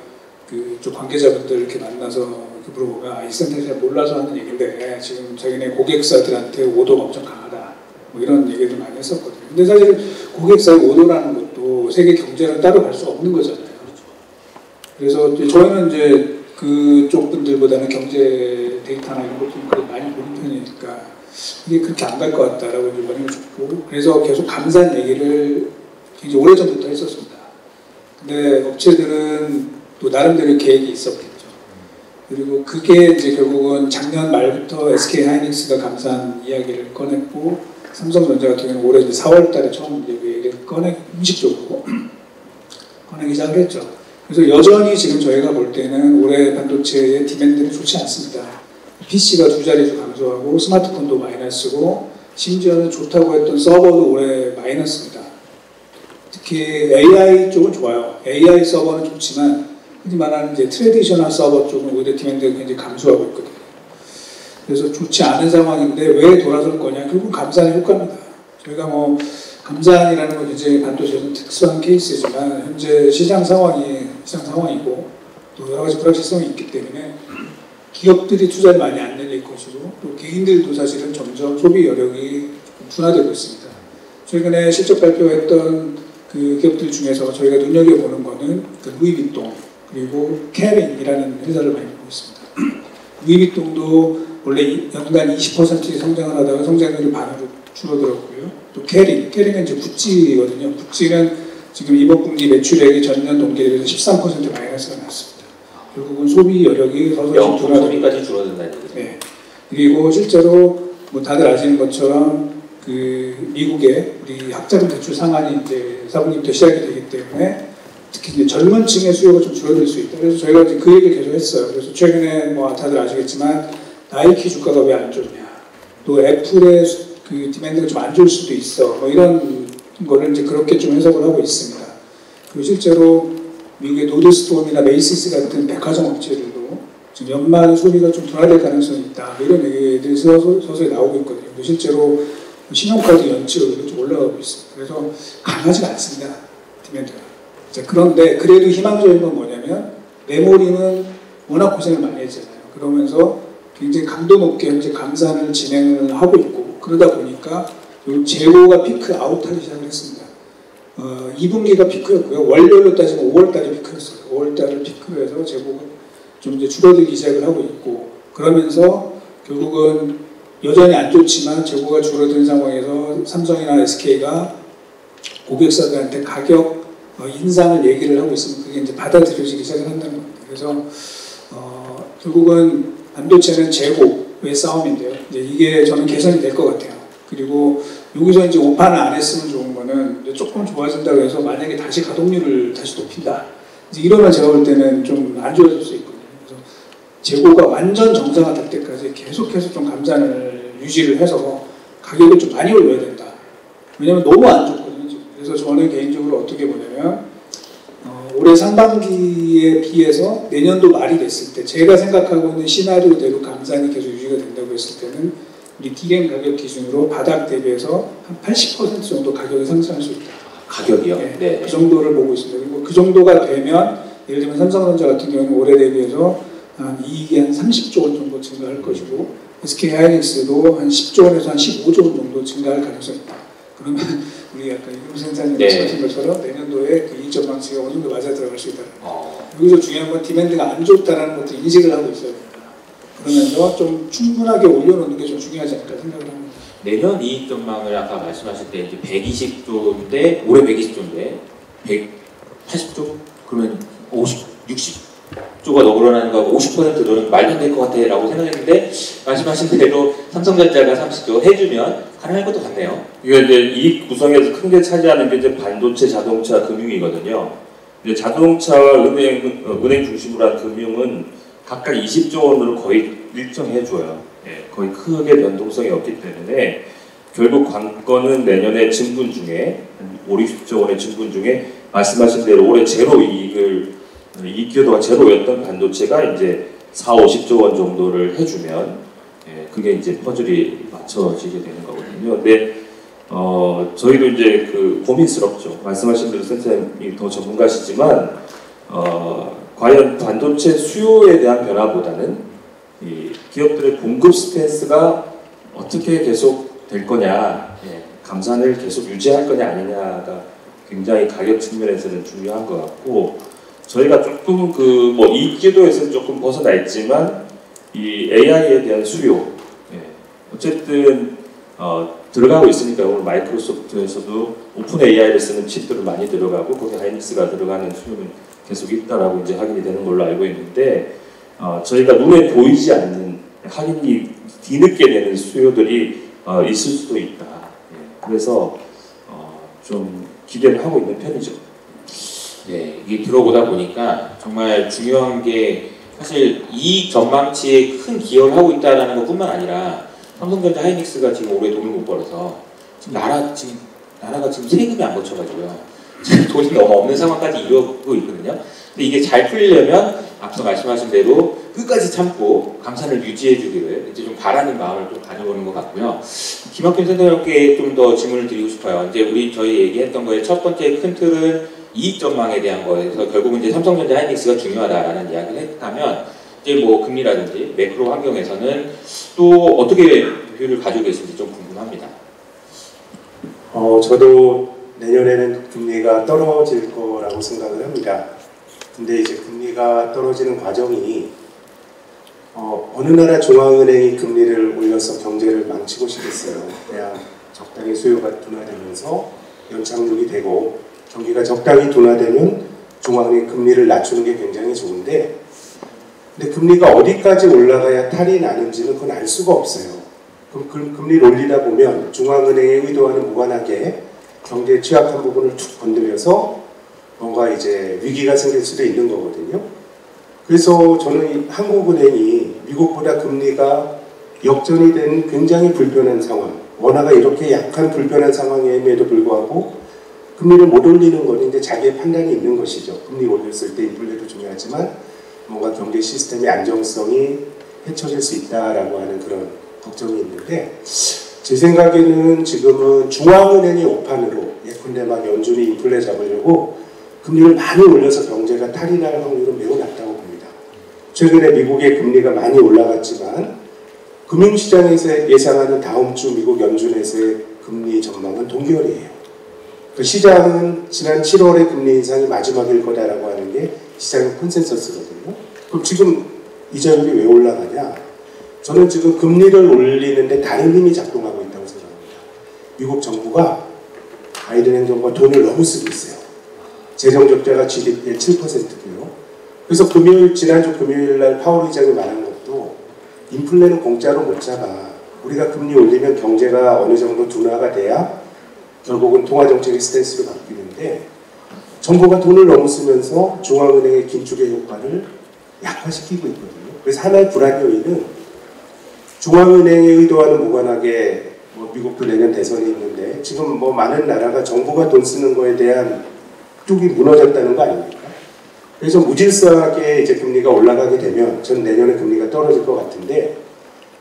그쪽 관계자분들 이렇게 만나서 물어보면 이 센터에 잘 몰라서 하는 얘기인데 지금 자기네 고객사들한테 오더가 엄청 강하다 뭐 이런 얘기도 많이 했었거든요. 근데 사실 고객사의 오더라는 것도 세계 경제랑 따로 갈 수 없는 거잖아요. 그래서 저희는 이제 그쪽 분들보다는 경제 데이터나 이런 것도 많이 보는 편이니까 이게 그렇게 안 갈 것 같다라고 이제 원인을 줬고 그래서 계속 감사한 얘기를 굉장히 오래전부터 했었습니다. 근데 업체들은 또 나름대로 계획이 있었겠죠. 그리고 그게 이제 결국은 작년 말부터 SK 하이닉스가 감사한 이야기를 꺼냈고 삼성전자 같은 경우는 올해 이제 4월 달에 처음 이제 그 얘기를 공식적으로 꺼내기 시작을 했죠. 그래서 여전히 지금 저희가 볼 때는 올해 반도체의 디맨드는 좋지 않습니다. PC가 두 자릿수 감소하고 스마트폰도 마이너스고 심지어는 좋다고 했던 서버도 올해 마이너스입니다. 특히 AI 쪽은 좋아요. AI 서버는 좋지만 흔히 말하는 이제 트래디셔널 서버 쪽은 오히려 디맨드가 굉장히 감소하고 있거든요. 그래서 좋지 않은 상황인데 왜 돌아설 거냐? 결국 감산의 효과입니다. 저희가 감산이라는 건 이제 반도체는 특수한 케이스지만 현재 시장 상황이고 또 여러 가지 불확실성이 있기 때문에 기업들이 투자를 많이 안 늘릴 것이고 또 개인들도 사실은 점점 소비 여력이 둔화되고 있습니다. 최근에 실적 발표했던 그 기업들 중에서 저희가 눈여겨보는 거는 그 루이비통 그리고 캐링이라는 회사를 많이 보고 있습니다. 루이비통도 원래 연간 20% 성장을 하다가 성장률이 반으로 줄어들었고요. 또 캐링은 이제 구찌거든요. 구찌는 지금 이번 분기 매출액이 전년 동기에 비해서 13% 마이너스가 났습니다. 결국은 소비 여력이 서서히 소비까지 줄어든다는 얘기죠. 네. 그리고 실제로 뭐 다들 아시는 것처럼 그 미국의 우리 학자금 대출 상한이 이제 4분기부터 시작이 되기 때문에 특히 이제 젊은 층의 수요가 좀 줄어들 수 있다. 그래서 저희가 이제 그 얘기를 계속 했어요. 그래서 최근에 뭐 다들 아시겠지만 나이키 주가가 왜 안 좋냐, 또 애플의 그 디맨드가 좀 안 좋을 수도 있어. 뭐 이런 거를 이제 그렇게 좀 해석을 하고 있습니다. 그리고 실제로 미국의 노드스톰이나 메이시스 같은 백화점 업체들도 지금 연말 소비가 좀 둔화될 가능성이 있다. 뭐 이런 얘기들이 서서히 나오고 있거든요. 실제로 신용카드 연체율도 좀 올라가고 있습니다. 그래서 강하지가 않습니다. 디맨드가. 그런데 그래도 희망적인 건 뭐냐면 메모리는 워낙 고생을 많이 했잖아요. 그러면서 굉장히 강도 높게 현재 감산을 진행을 하고 있고 그러다 보니까 재고가 피크 아웃하기 시작을 했습니다. 2분기가 피크였고요. 월별로 따지면 5월달이 피크였어요. 5월달을 피크로 해서 재고가 좀 이제 줄어들기 시작을 하고 있고 그러면서 결국은 여전히 안 좋지만 재고가 줄어든 상황에서 삼성이나 SK가 고객사들한테 가격 인상을 얘기를 하고 있으면 그게 이제 받아들여지기 시작을 한다는 겁니다. 그래서 결국은 반도체는 재고의 싸움인데요. 이제 이게 저는 개선이 될 것 같아요. 그리고 여기서 이제 오판을 안 했으면 좋은 거는 이제 조금 좋아진다고 해서 만약에 다시 가동률을 다시 높인다. 이제 이러면 제가 볼 때는 좀 안 좋아질 수 있거든요. 그래서 재고가 완전 정상화 될 때까지 계속해서 좀 감산을 유지를 해서 가격을 좀 많이 올려야 된다. 왜냐면 너무 안 좋거든요. 그래서 저는 개인적으로 어떻게 보냐면 올해 상반기에 비해서 내년도 말이 됐을 때 제가 생각하고 있는 시나리오대로 감산이 계속 유지가 된다고 했을 때는 우리 DRAM 가격 기준으로 바닥 대비해서 한 80% 정도 가격이 상승할 수 있다. 가격이요? 네, 네. 그 정도를 보고 있습니다. 그리고 그 정도가 되면 예를 들면 삼성전자 같은 경우는 올해 대비해서 한 이익이 한 30조 원 정도 증가할 것이고 SK 하이닉스도 한 10조 원에서 한 15조 원 정도 증가할 가능성이 있다. 그러면 우리 아까 이금 센터님 말씀하신 것처럼 내년도에 그 이익 전망치가 어느 정도 맞아 들어갈 수 있다. 여기서 중요한 건 디맨드가 안 좋다는 것도 인식을 하고 있어야 됩니다. 그러면서 좀 충분하게 올려놓는 게 좀 중요하지 않을까 생각을 합니다. 내년 이익 전망을 아까 말씀하실 때 이제 120조인데 올해 120조인데 180조? 그러면 60조가 늘어나는 거하고 50%는 말도 안 될 것 같아 라고 생각했는데 말씀하신 대로 삼성전자가 30조 해주면 가능할 것도 같네요. 이게 이제 이익 구성에서 큰 게 차지하는 게 이제 반도체, 자동차, 금융이거든요. 이제 자동차와 은행 중심으로 한 금융은 각각 20조 원으로 거의 일정해줘요. 예, 거의 크게 변동성이 없기 때문에 결국 관건은 내년에 증분 중에 5, 60조 원의 증분 중에 말씀하신 대로 올해 제로 이익 기여도가 제로였던 반도체가 이제 4, 50조 원 정도를 해주면 예, 그게 이제 퍼즐이 맞춰지게 되는 거거든요. 근데 저희도 이제 그 고민스럽죠. 말씀하신 대로 선생님이 더 전문가시지만 과연 반도체 수요에 대한 변화보다는 이 기업들의 공급 스탠스가 어떻게 계속 될 거냐, 예, 감산을 계속 유지할 거냐 아니냐가 굉장히 가격 측면에서는 중요한 것 같고 저희가 조금 그 뭐 이익 기도에서는 조금 벗어나 있지만 이 AI에 대한 수요, 예, 어쨌든 들어가고 있으니까 오늘 마이크로소프트에서도 오픈 AI를 쓰는 칩들을 많이 들어가고 거기 하이닉스가 들어가는 수요는 계속 있다라고 이제 확인이 되는 걸로 알고 있는데 저희가 눈에 보이지 않는 확인이 뒤늦게 되는 수요들이 있을 수도 있다. 예, 그래서 좀 기대를 하고 있는 편이죠. 네, 이게 들어보다 보니까 정말 중요한 게 사실 이익 전망치에 큰 기여를 하고 있다는 것뿐만 아니라 삼성전자 하이닉스가 지금 올해 돈을 못 벌어서 지금 나라가 지금 세금이 안 거쳐가지고요. 지금 돈이 너무 없는 상황까지 이루고 있거든요. 근데 이게 잘 풀리려면 앞서 말씀하신 대로 끝까지 참고 감산을 유지해주기를 이제 좀 바라는 마음을 좀 가져보는 것 같고요. 김학균 센터장께 좀 더 질문을 드리고 싶어요. 이제 저희 얘기했던 거에 첫 번째 큰 틀은 이익 전망에 대한 거에서 결국은 이제 삼성전자 하이닉스가 중요하다라는 이야기를 했다면 국제 뭐 금리라든지 매크로 환경에서는 또 어떻게 비율을 가지고 계신지 좀 궁금합니다. 저도 내년에는 금리가 떨어질 거라고 생각을 합니다. 근데 이제 금리가 떨어지는 과정이 어느 나라 중앙은행이 금리를 올려서 경제를 망치고 싶겠어요. 그냥 적당히 수요가 둔화되면서 연착륙이 되고 경기가 적당히 둔화되면 중앙은행이 금리를 낮추는 게 굉장히 좋은데, 근데 금리가 어디까지 올라가야 탈이 나는지는 그건 알 수가 없어요. 그럼 금리를 올리다 보면 중앙은행의 의도와는 무관하게 경제에 취약한 부분을 툭 건드려서 뭔가 이제 위기가 생길 수도 있는 거거든요. 그래서 저는 이 한국은행이 미국보다 금리가 역전이 된 굉장히 불편한 상황, 원화가 이렇게 약한 불편한 상황임에도 불구하고 금리를 못 올리는 건 이제 자기의 판단이 있는 것이죠. 금리 올렸을 때 인플레도 중요하지만 뭔가 경제 시스템의 안정성이 해쳐질 수 있다라고 하는 그런 걱정이 있는데, 제 생각에는 지금은 중앙은행의 오판으로 예컨대 막 연준이 인플레 잡으려고 금리를 많이 올려서 경제가 탈이 날 확률은 매우 낮다고 봅니다. 최근에 미국의 금리가 많이 올라갔지만 금융시장에서 예상하는 다음 주 미국 연준에서의 금리 전망은 동결이에요. 그 시장은 지난 7월에 금리 인상이 마지막일 거다라고 하는 게 시장의 컨센서스거든요. 그럼 지금 이자율이 왜 올라가냐? 저는 지금 금리를 올리는데 다른 힘이 작동하고 있다고 생각합니다. 미국 정부가 바이든 행정부가 돈을 너무 쓰고 있어요. 재정적자가 GDP의 7%고요. 그래서 지난주 금요일 날 파월 의장이 말한 것도 인플레는 공짜로 못 잡아. 우리가 금리 올리면 경제가 어느 정도 둔화가 돼야 결국은 통화정책의 스탠스로 바뀌는데, 정부가 돈을 너무 쓰면서 중앙은행의 긴축의 효과를 약화시키고 있거든요. 그래서 하나의 불안 요인은 중앙은행의 의도와는 무관하게 미국도 내년 대선이 있는데 지금 많은 나라가 정부가 돈 쓰는 거에 대한 뚝이 무너졌다는 거 아닙니까? 그래서 무질서하게 이제 금리가 올라가게 되면 전 내년에 금리가 떨어질 것 같은데,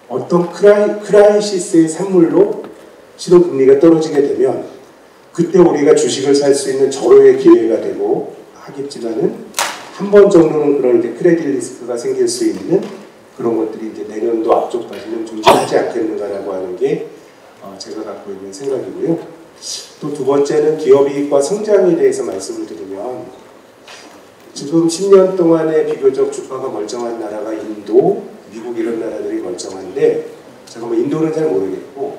어떤 크라이시스의 산물로 실은 금리가 떨어지게 되면 그때 우리가 주식을 살 수 있는 절호의 기회가 되고 하겠지만은 한 번 정도는 그런 이제 크레딧 리스크가 생길 수 있는 그런 것들이 이제 내년도 앞쪽까지는 존재하지 않겠는가라고 하는 게 제가 갖고 있는 생각이고요. 또 두 번째는 기업이익과 성장에 대해서 말씀을 드리면, 지금 10년 동안에 비교적 주가가 멀쩡한 나라가 인도, 미국 이런 나라들이 멀쩡한데, 제가 인도는 잘 모르겠고,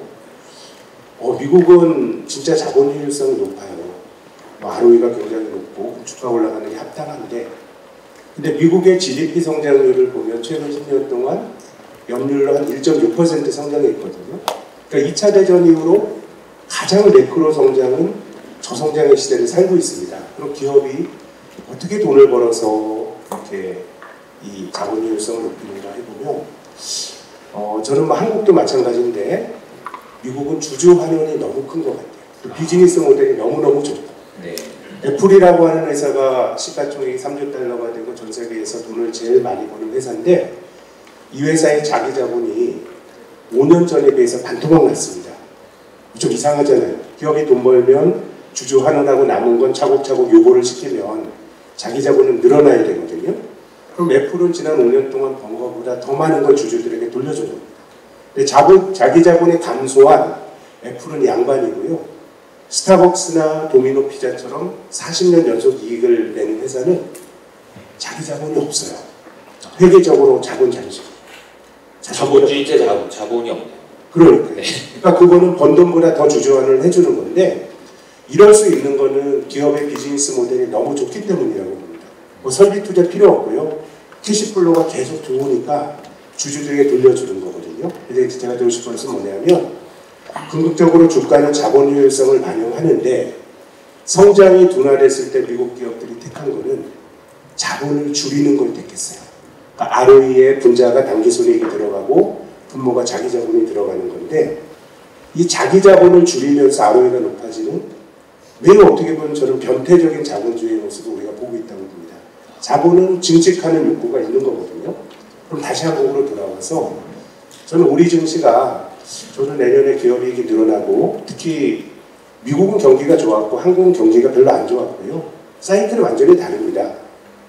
미국은 진짜 자본 효율성이 높아요. ROE가 굉장히 높고 주가 올라가는 게 합당한데, 근데 미국의 GDP 성장률을 보면 최근 10년 동안 연율로 한 1.6% 성장했거든요. 그러니까 2차 대전 이후로 가장 매크로 성장은 저성장의 시대를 살고 있습니다. 그럼 기업이 어떻게 돈을 벌어서 이렇게 이 자본 효율성을 높이는가 해보면, 저는 한국도 마찬가지인데 미국은 주주 환원이 너무 큰 것 같아요. 또 비즈니스 모델이 너무너무 좋고, 네. 애플이라고 하는 회사가 시가총액이 3조 달러가 되고 전 세계에서 돈을 제일 많이 버는 회사인데, 이 회사의 자기 자본이 5년 전에 비해서 반토막 났습니다. 좀 이상하잖아요. 기업이 돈 벌면 주주 환원하고 남은 건 차곡차곡 요구를 시키면 자기 자본은 늘어나야 되거든요. 그럼 애플은 지난 5년 동안 번 거보다 더 많은 걸 주주들에게 돌려준 겁니다. 근데 자기 자본이 감소한 애플은 양반이고요. 스타벅스나 도미노 피자처럼 40년 연속 이익을 내는 회사는 자기 자본이 없어요. 회계적으로 자본 잠식. 자본주의자 자본이 없네요. 그러니까. 네. 그러니까 그거는 번 돈보다 더 주주환원을 해주는 건데, 이럴 수 있는 거는 기업의 비즈니스 모델이 너무 좋기 때문이라고 봅니다. 설비 투자 필요 없고요. 캐시플로우가 계속 좋으니까 주주들에게 돌려주는 거거든요. 그래서 제가 드리고 싶은 것은 뭐냐면, 궁극적으로 주가는 자본 효율성을 반영하는데, 성장이 둔화됐을 때 미국 기업들이 택한 거는 자본을 줄이는 걸 택했어요. 그러니까 ROE에 분자가 당기순이익이 들어가고 분모가 자기 자본이 들어가는 건데, 이 자기 자본을 줄이면서 ROE가 높아지는 매우 어떻게 보면 저는 변태적인 자본주의의 모습을 우리가 보고 있다고 봅니다. 자본은 증식하는 욕구가 있는 거거든요. 그럼 다시 한국으로 돌아와서 저는 우리 증시가, 저는 내년에 기업이익이 늘어나고, 특히 미국은 경기가 좋았고 한국은 경기가 별로 안 좋았고요. 사이클은 완전히 다릅니다.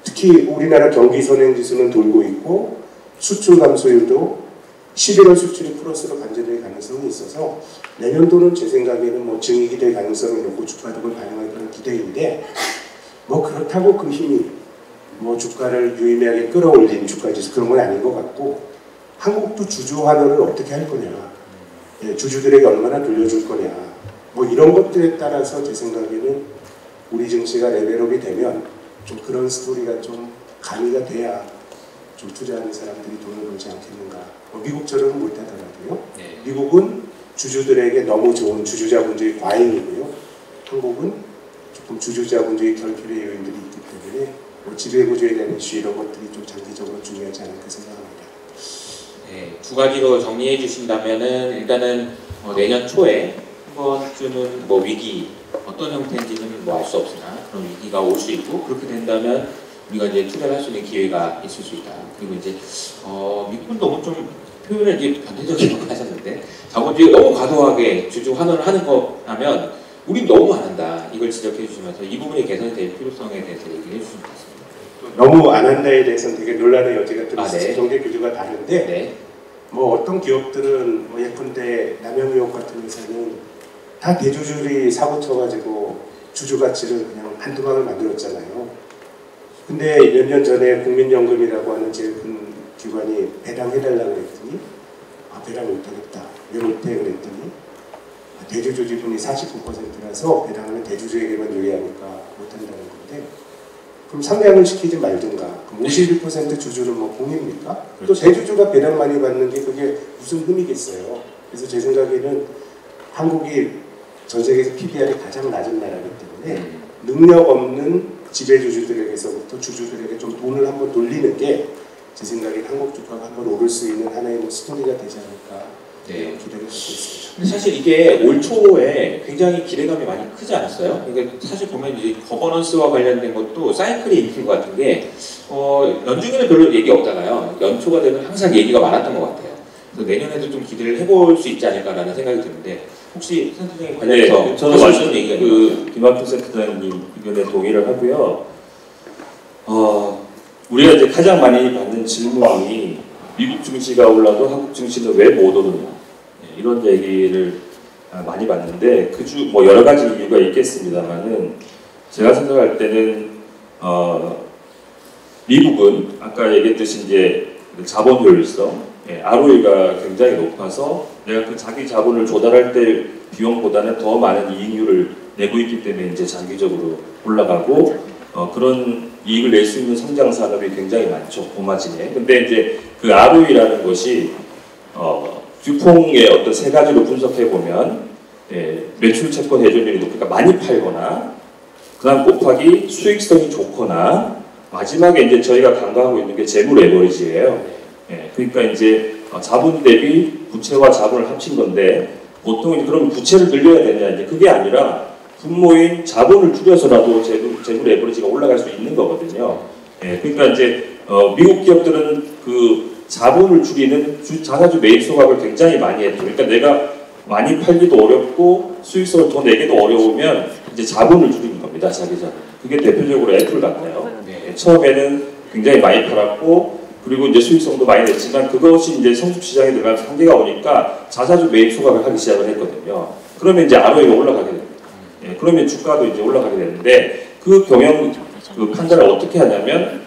특히 우리나라 경기 선행지수는 돌고 있고 수출 감소율도 11월 수출이 플러스로 반전될 가능성이 있어서 내년도는 제 생각에는 뭐 증위 기대 가능성을 놓고 주가 등을 반영할 그런 기대인데 뭐 그렇다고 그 힘이 뭐 주가를 유의미하게 끌어올린 주가지수 그런 건 아닌 것 같고 한국도 주주 환원을 어떻게 할 거냐, 주주들에게 얼마나 돌려줄 거냐, 뭐 이런 것들에 따라서 제 생각에는 우리 증시가 레벨업이 되면 좀 그런 스토리가 좀 가미가 돼야 좀 투자하는 사람들이 돈을 벌지 않겠는가. 미국처럼은 못하더라도요. 네. 미국은 주주들에게 너무 좋은 주주자본주의 과잉이고요. 한국은 조금 주주자본주의 결핍의 요인들이 있기 때문에 뭐 지배구조에 대한 이슈 이런 것들이 좀 장기적으로 중요하지 않을까 생각합니다. 네, 두 가지로 정리해 주신다면은 일단은 내년 초에 한 번쯤은 뭐 위기 어떤 형태인지는 뭐 알 수 없으나 그런 위기가 올 수 있고 그렇게 된다면 우리가 이제 투자를 할 수 있는 기회가 있을 수 있다. 그리고 이제 미국은 너무 좀 표현을 이제 변태적이라고 하셨는데 자본주의 너무 과도하게 주주 환원을 하는 거라면 우린 너무 안 한다. 이걸 지적해 주시면서 이 부분이 개선이 될 필요성에 대해서 얘기를 해주시면 좋겠습니다. 너무 안 한다에 대해서는 되게 논란의 여지가 좀 있어서 네. 경제 규제가 다른데 네. 뭐 어떤 기업들은 뭐 예컨대 남영유업 같은 회사는 다 대주주들이 사고 쳐가지고 주주 가치를 그냥 한두 방을 만들었잖아요. 근데 몇 년 전에 국민연금이라고 하는 제일 큰 기관이 배당해달라고 그랬더니 배당 못하겠다. 왜 못해 그랬더니 대주주 지분이 49%라서 배당하면 대주주에게만 유리하니까 못한다는 건데 그럼 상장을 시키지 말든가. 그럼 51% 주주는 뭐 공입니까? 또 대주주가 배당 많이 받는 게 그게 무슨 흠이겠어요. 그래서 제 생각에는 한국이 전 세계에서 PBR이 가장 낮은 나라이기 때문에 능력 없는 지배주주들에게서부터 주주들에게 좀 돈을 한번 돌리는 게 제 생각에 한국 주가가 한번 오를 수 있는 하나의 뭐 스토리가 되지 않을까 네. 기대를 갖고 있습니다. 근데 사실 이게 올 초에 굉장히 기대감이 많이 크지 않았어요? 그러니까 사실 보면 이제 거버넌스와 관련된 것도 사이클이 있는 것 같은 게 연중에는 별로 얘기 없잖아요. 연초가 되면 항상 얘기가 많았던 것 같아요. 그래서 내년에도 좀 기대를 해볼 수 있지 않을까라는 생각이 드는데 혹시 센터장님 관련해서 네, 저는 완전 김학준 센터장님 의견에 동의를 하고요. 우리가 이제 가장 많이 받는 질문이 미국 증시가 올라도 한국 증시는 왜 못 오르냐 이런 얘기를 많이 받는데 뭐 여러 가지 이유가 있겠습니다만은 제가 생각할 때는 미국은 아까 얘기했듯이 이제 자본 효율성 ROE가 굉장히 높아서 내가 그 자기 자본을 조달할 때 비용보다는 더 많은 이익률을 내고 있기 때문에 이제 장기적으로 올라가고 그런 이익을 낼 수 있는 성장 산업이 굉장히 많죠, 고마진에. 근데 이제 그 ROE라는 것이 듀퐁의 어떤 세 가지로 분석해 보면 매출 채권 회전율이 높으니까 많이 팔거나 그다음 곱하기 수익성이 좋거나 마지막에 이제 저희가 간과하고 있는 게 재무 레버리지예요. 그러니까 이제 자본 대비 부채와 자본을 합친 건데 보통 그럼 부채를 늘려야 되냐 이제 그게 아니라 분모인 자본을 줄여서라도 재무 레버리지가 올라갈 수 있는 거거든요. 그러니까 이제 미국 기업들은 그 자본을 줄이는 자사주 매입 소각을 굉장히 많이 했죠. 그러니까 내가 많이 팔기도 어렵고 수익성을 더 내기도 어려우면 이제 자본을 줄이는 겁니다. 자기 자본. 그게 대표적으로 애플 같아요. 처음에는 굉장히 많이 팔았고 그리고 이제 수익성도 많이 냈지만 그것이 이제 성숙 시장에 들어가서 한계가 오니까 자사주 매입 소각을 하기 시작을 했거든요. 그러면 이제 ROE가 올라가게 됩니다. 그러면 주가도 이제 올라가게 되는데 그 그 판단을 어떻게 하냐면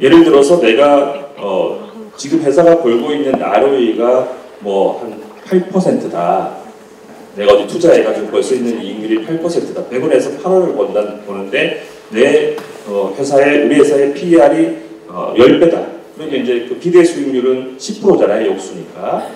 예를 들어서 내가 지금 회사가 벌고 있는 ROE가 뭐 한 8%다. 내가 어디 투자해가지고 벌 수 있는 이익률이 8%다. 100원에서 8원을 보는데 내 우리 회사의 PER이 10배다. 그러면 이제 그 비대 수익률은 10%잖아요. 역수니까.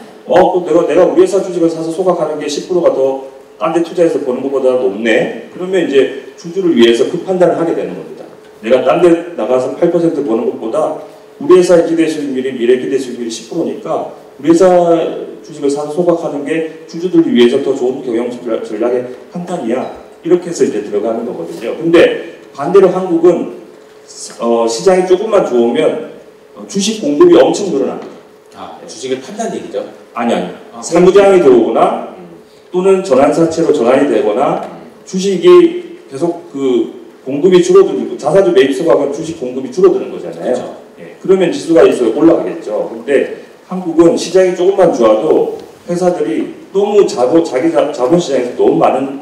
내가 우리 회사 주식을 사서 소각하는 게 10%가 더 딴 데 투자해서 버는 것보다 높네. 그러면 이제 주주를 위해서 그 판단을 하게 되는 겁니다. 내가 딴 데 나가서 8% 버는 것보다 우리 회사의 기대 수익률이 미래 기대 수익률이 10%니까 우리 회사 주식을 사서 소각하는 게 주주들을 위해서 더 좋은 경영 전략의 판단이야. 이렇게 해서 이제 들어가는 거거든요. 근데 반대로 한국은 시장이 조금만 좋으면 주식 공급이 엄청 늘어납니다. 주식을 판단 얘기죠? 아니. 상장이 들어오거나 또는 전환사채로 전환이 되거나 주식이 계속 그 공급이 줄어들고 자사주 매입 소각은 주식 공급이 줄어드는 거잖아요. 그렇죠. 그러면 지수가 있어 올라가겠죠. 근데 한국은 시장이 조금만 좋아도 회사들이 너무 자기 자본시장에서 너무 많은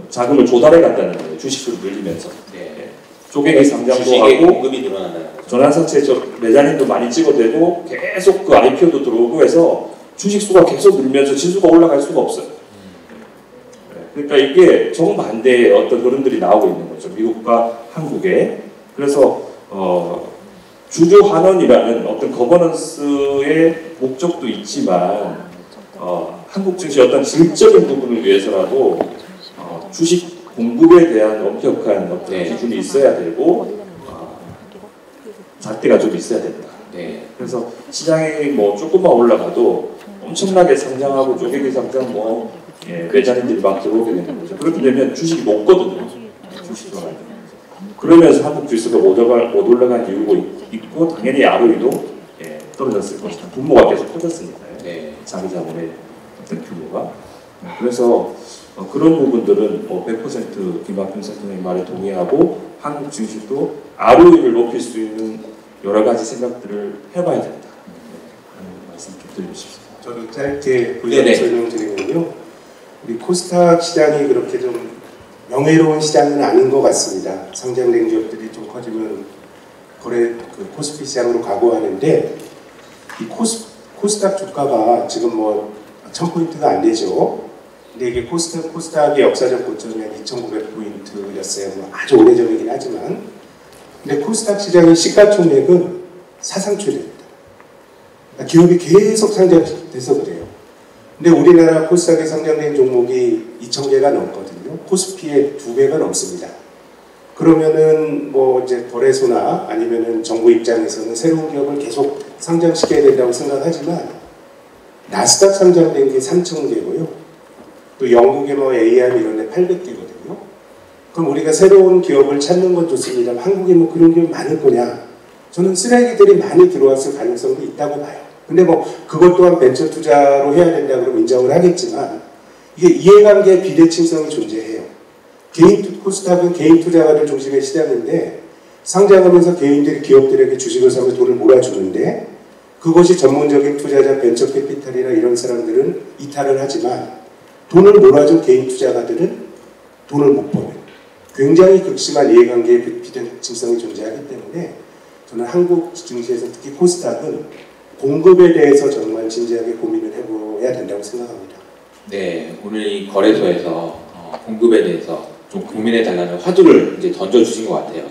자금을 조달해 간다는 거예요. 주식수를 늘리면서. 네. 쪼개기 상장도 주식의 하고 공급이 늘어난다는 거죠. 전환사채 매장인도 많이 찍어대고 계속 그 IPO도 들어오고 해서 주식수가 계속 늘면서 지수가 올라갈 수가 없어요. 그러니까 이게 정반대의 어떤 흐름들이 나오고 있는 거죠. 미국과 한국에. 그래서 주주 환원이라는 어떤 거버넌스의 목적도 있지만 한국 증시 어떤 질적인 부분을 위해서라도 주식 공급에 대한 엄격한 어떤 기준이 있어야 되고 잣대가 좀 있어야 된다. 네. 그래서 시장이 뭐 조금만 올라가도 엄청나게 상장하고 쪼개기 상장 외자인들이 막 들어오게 되는 거죠. 그렇게 되면 주식이 먹거든요. 주식 들어가야 돼요. 그러면서 한국 지수가 못 올라간 이유가 있고 당연히 ROE도 떨어졌을 것이다. 분모가 계속 커졌으니까요. 네. 자기 자본의 어떤 규모가. 그래서 그런 부분들은 100% 김학균 선생님 말에 동의하고 한국 증시도 ROE를 높일 수 있는 여러 가지 생각들을 해봐야 된다. 하는 말씀 좀 드리고 싶습니다. 저도 짧게 설명드리면요. 우리 코스닥 시장이 그렇게 좀 명예로운 시장은 아닌 것 같습니다. 상장된 기업들이 좀 커지면 코스피 시장으로 가고 하는데 이 코스닥 주가가 지금 1000포인트가 안 되죠. 근데 이게 코스닥의 역사적 고점이 한 2900포인트였어요. 아주 오래전이긴 하지만. 근데 코스닥 시장의 시가총액은 사상 최대입니다. 그러니까 기업이 계속 상장돼서 그래요. 근데 우리나라 코스닥에 상장된 종목이 2000개가 넘거든요. 코스피의 2배가 넘습니다. 그러면은 이제 거래소나 아니면은 정부 입장에서는 새로운 기업을 계속 상장시켜야 된다고 생각하지만 나스닥 상장된 게 3000개고요. 또 영국의 AIM 이런 데 800개거든요. 그럼 우리가 새로운 기업을 찾는 건 좋습니다. 한국에 그런 기업이 많을 거냐? 저는 쓰레기들이 많이 들어왔을 가능성도 있다고 봐요. 근데 그것 또한 벤처 투자로 해야 된다 그러면 인정을 하겠지만 이게 이해관계 비대칭성이 존재해요. 코스닥은 개인 투자가들 중심의 시장인데 상장하면서 개인들이 기업들에게 주식을 사면 돈을 몰아주는데 그것이 전문적인 투자자 벤처 캐피탈이나 이런 사람들은 이탈을 하지만 돈을 몰아준 개인 투자가들은 돈을 못 버는 굉장히 극심한 이해관계의 비대칭성이 존재하기 때문에 저는 한국 증시에서 특히 코스닥은 공급에 대해서 정말 진지하게 고민을 해봐야 된다고 생각합니다. 네, 오늘 이 거래소에서 공급에 대해서 좀 고민해달라는 화두를 이제 던져주신 것 같아요.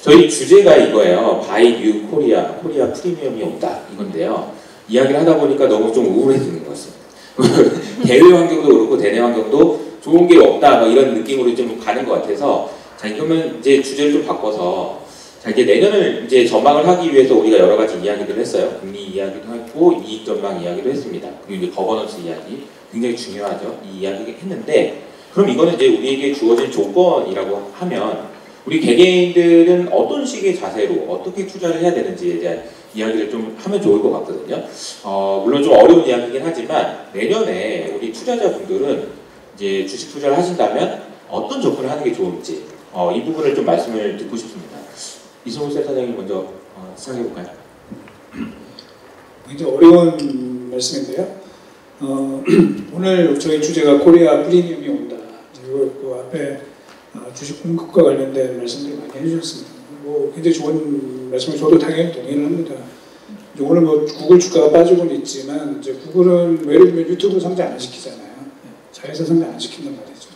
저희 주제가 이거예요. Buy New Korea, 코리아 프리미엄이 온다 이건데요. 이야기를 하다 보니까 너무 좀 우울해지는 것 같습니다. 대외 환경도 그렇고 대내 환경도 좋은 게 없다 이런 느낌으로 좀 가는 것 같아서 자 그러면 이제 주제를 좀 바꿔서 자 이제 내년을 이제 전망을 하기 위해서 우리가 여러 가지 이야기를 했어요. 금리 이야기도 했고 이익 전망 이야기도 했습니다. 그리고 이제 거버넌스 이야기 굉장히 중요하죠. 이 이야기 했는데 그럼 이거는 이제 우리에게 주어진 조건이라고 하면 우리 개개인들은 어떤 식의 자세로 어떻게 투자를 해야 되는지에 대한 이야기를 좀 하면 좋을 것 같거든요. 물론 좀 어려운 이야기이긴 하지만 내년에 우리 투자자분들은 이제 주식 투자를 하신다면 어떤 접근을 하는 게 좋을지 이 부분을 좀 말씀을 듣고 싶습니다. 이승우 센터장님 먼저 시작해 볼까요? 굉장히 어려운 말씀인데요. 오늘 저희 주제가 코리아 프리미엄이 온다. 그리고 그 앞에 주식 공급과 관련된 말씀들을 많이 해주셨습니다. 굉장히 좋은 말씀을 저도 당연히 동의를 합니다. 오늘 구글 주가가 빠지고는 있지만 이제 구글은 예를 들면 유튜브 상장 안 시키잖아요. 자회사 상장 안 시킨단 말이죠.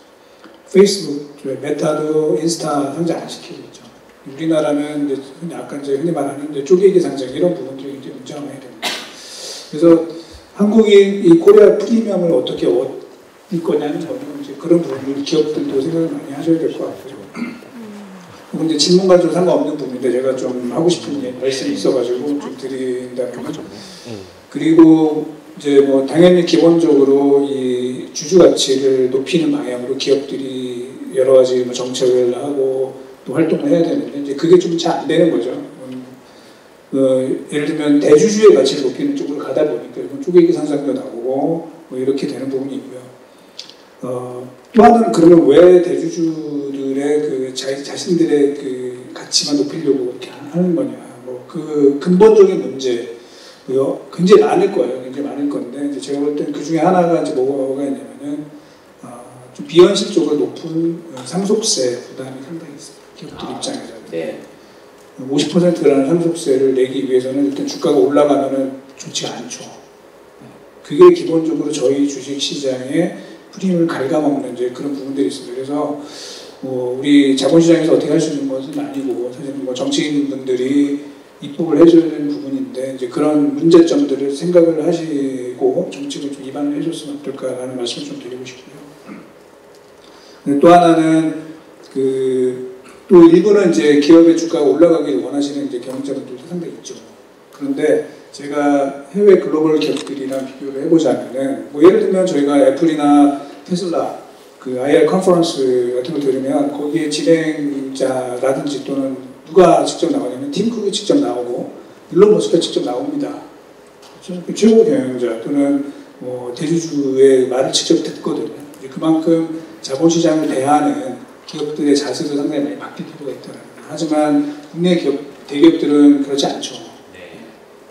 페이스북, 메타도 인스타 상장 안 시키고 있죠. 우리나라는 이제 약간 흔히 말하는 이제 쪼개기 상장 이런 부분들이 이제 문제가 많이 됩니다. 그래서 한국이 이 코리아 프리미엄을 어떻게 얻을 거냐는 저는 이제 그런 부분을 기업들도 생각을 많이 하셔야 될 것 같고요. 근데 질문과 좀 상관없는 부분인데 제가 좀 하고 싶은 말씀이 있어가지고 좀 드린다면 그리고 이제 당연히 기본적으로 이 주주 가치를 높이는 방향으로 기업들이 여러 가지 정책을 하고 또 활동을 해야 되는데 이제 그게 좀 잘 안 되는 거죠. 예를 들면 대주주의 가치를 높이는 쪽으로 가다 보니까 쪼개기 상장도 나오고 이렇게 되는 부분이 있고요. 또 하나는 그러면 왜 대주주들의 자신들의 그 가치만 높이려고 이렇게 하는 거냐. 그 근본적인 문제 굉장히 많을 거예요. 굉장히 많을 건데 이제 제가 볼 땐 그 중에 하나가 이제 뭐가 있냐면은 좀 비현실적으로 높은 상속세 부담이 상당히 있어요. 기업들 입장에서. 네. 50%라는 상속세를 내기 위해서는 일단 주가가 올라가면은 좋지가 않죠. 그게 기본적으로 저희 주식시장의 프리미엄을 갉아먹는 이제 그런 부분들이 있습니다. 그래서 우리 자본시장에서 어떻게 할 수 있는 것은 아니고 사실 뭐 정치인분들이 입법을 해줘야 되는 부분인데 이제 그런 문제점들을 생각을 하시고 정책을 좀 입안을 해줬으면 어떨까라는 말씀을 좀 드리고 싶고요. 또 하나는 또 일부는 이제 기업의 주가가 올라가기를 원하시는 이제 경영자분들도 상당히 있죠. 그런데 제가 해외 글로벌 기업들이랑 비교를 해보자면은 뭐 예를 들면 저희가 애플이나 테슬라 그 IR 컨퍼런스 같은 걸 들으면 거기에 진행자라든지 또는 누가 직접 나오냐면 팀 쿡이 직접 나오고 일론 머스크가 직접 나옵니다. 최고 경영자 또는 뭐 대주주의 말을 직접 듣거든요. 그만큼 자본시장을 대하는 기업들의 자세도 상당히 많이 바뀔 필요가 있다는 거예요. 하지만 국내 기업, 대기업들은 그렇지 않죠.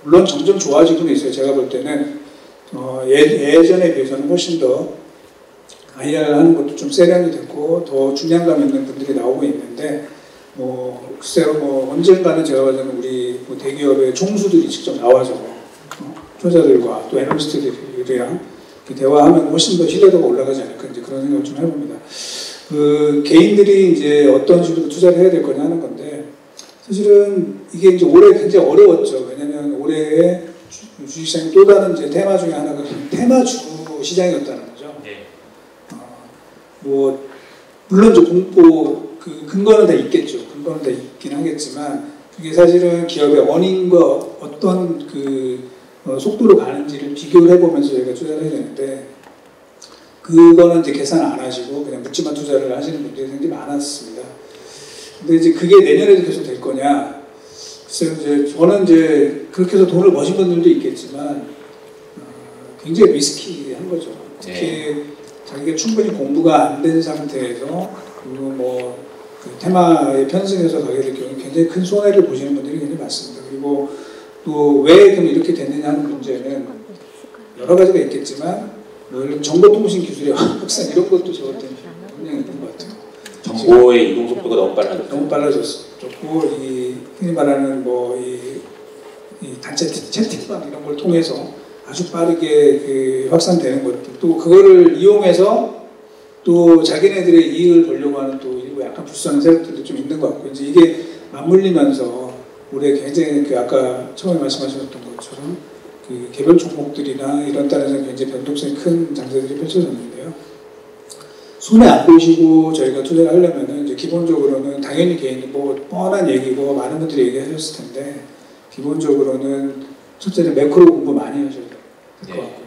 물론 점점 좋아지고는 있어요. 제가 볼 때는 예전에 비해서는 훨씬 더 IR 하는 것도 좀 세련이 됐고 더 중량감 있는 분들이 나오고 있는데 글쎄요, 언젠가는 제가 봐서는 우리 대기업의 총수들이 직접 나와서 투자자들과 또 애널리스트들이랑 대화하면 훨씬 더 신뢰도가 올라가지 않을까 이제 그런 생각을 좀 해봅니다. 개인들이 이제 어떤 식으로 투자를 해야 될 거냐 하는 건데 사실은 이게 이제 올해 굉장히 어려웠죠. 왜냐면 올해의 주식시장의 또 다른 이제 테마 중에 하나가 테마주 시장이었다는 거죠. 물론 이제 공포 근거는 다 있겠죠. 근거는 다 있긴 하겠지만 그게 사실은 기업의 어닝과 어떤 속도로 가는지를 비교를 해보면서 저희가 투자를 해야 되는데 그거는 이제 계산 안 하시고 그냥 묻지마 투자를 하시는 분들이 굉장히 많았습니다. 근데 이제 그게 내년에도 계속 될 거냐? 글쎄요, 이제 저는 이제 그렇게 해서 돈을 버신 분들도 있겠지만 굉장히 리스키한 거죠. 특히 자기가 충분히 공부가 안 된 상태에서 그리고 테마에 편승해서 가게 될 경우 굉장히 큰 손해를 보시는 분들이 굉장히 많습니다. 그리고 또 왜 그럼 이렇게 됐느냐 하는 문제는 여러 가지가 있겠지만 정보통신 기술의 확산 이런 것도 저럴 때는 굉장히 있는 것 같아요. 정보의 이동 속도가 너무 빨라졌죠. 너무 빨라졌고 흔히 말하는 이 단체 채팅방 이런 걸 통해서 아주 빠르게 확산되는 것들 또 그거를 이용해서 또 자기네들의 이익을 보려고 하는 또 일부 약간 불쌍한 세력들도 좀 있는 것 같고 이제 이게 맞물리면서 올해 굉장히 아까 처음에 말씀하셨던 것처럼 개별 종목들이나 이런 따라서 굉장히 변동성이 큰 장세들이 펼쳐졌는데요. 손해 안 보시고 저희가 투자를 하려면은 이제 기본적으로는 당연히 개인이 뻔한 얘기고 많은 분들이 얘기하셨을 텐데 기본적으로는 첫째는 매크로 공부 많이 하셔야 될 것 같고요.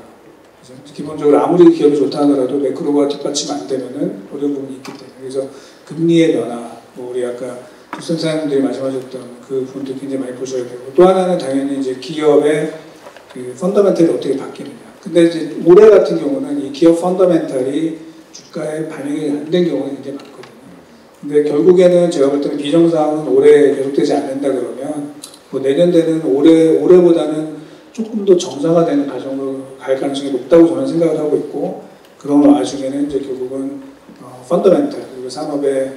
그래서 기본적으로 아무리 기업이 좋다 하더라도 매크로가 뒷받침 안 되면은 어려운 부분이 있기 때문에 그래서 금리의 변화, 우리 아까 선생님들이 말씀하셨던 그 부분도 굉장히 많이 보셔야 되고 또 하나는 당연히 이제 기업의 펀더멘털이 어떻게 바뀌느냐. 근데 이제 올해 같은 경우는 이 기업 펀더멘털이 주가에 반영이 안 된 경우가 굉장히 많거든요. 근데 결국에는 제가 볼 때는 비정상은 올해 계속되지 않는다 그러면 내년 되는 올해보다는 조금 더 정상화되는 과정으로 갈 가능성이 높다고 저는 생각을 하고 있고 그런 와중에는 이제 결국은 펀더멘털 그리고 산업의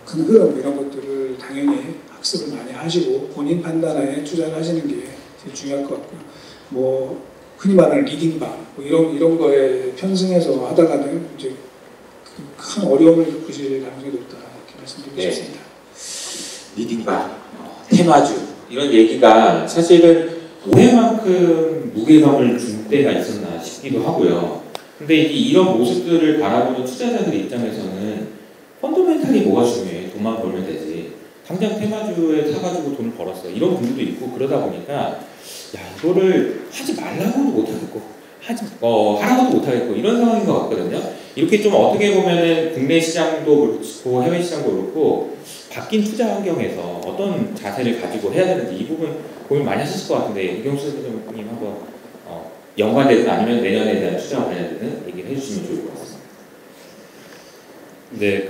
큰 흐름 이런 것들을 당연히 학습을 많이 하시고 본인 판단하에 투자를 하시는 게 제일 중요할 것 같고요. 흔히 말하는 리딩방 이런 거에 편승해서 하다가는 이제 큰 어려움을 겪으실 가능성이 높다 이렇게 말씀드리고 싶습니다. 리딩방, 테마주 이런 얘기가 사실은 올해만큼 무게감을 줄 때가 있었나 싶기도 하고요. 근데 이런 모습들을 바라보는 투자자들 입장에서는 펀더멘탈이 뭐가 중요해? 돈만 벌면 되지. 당장 테마주에 사가지고 돈을 벌었어. 이런 분들도 있고 그러다 보니까 이거를 하지 말라고도 못하겠고 하라고도 못하겠고 이런 상황인 것 같거든요. 이렇게 좀 어떻게 보면은 국내 시장도 그렇고 해외 시장도 그렇고 바뀐 투자 환경에서 어떤 자세를 가지고 해야 되는지 이 부분 고민 많이 하셨을 것 같은데 이경수 선생님 한번 연관되든 아니면 내년에 대한 투자 관련되든 얘기를 해주시면 좋을 것 같습니다. 네,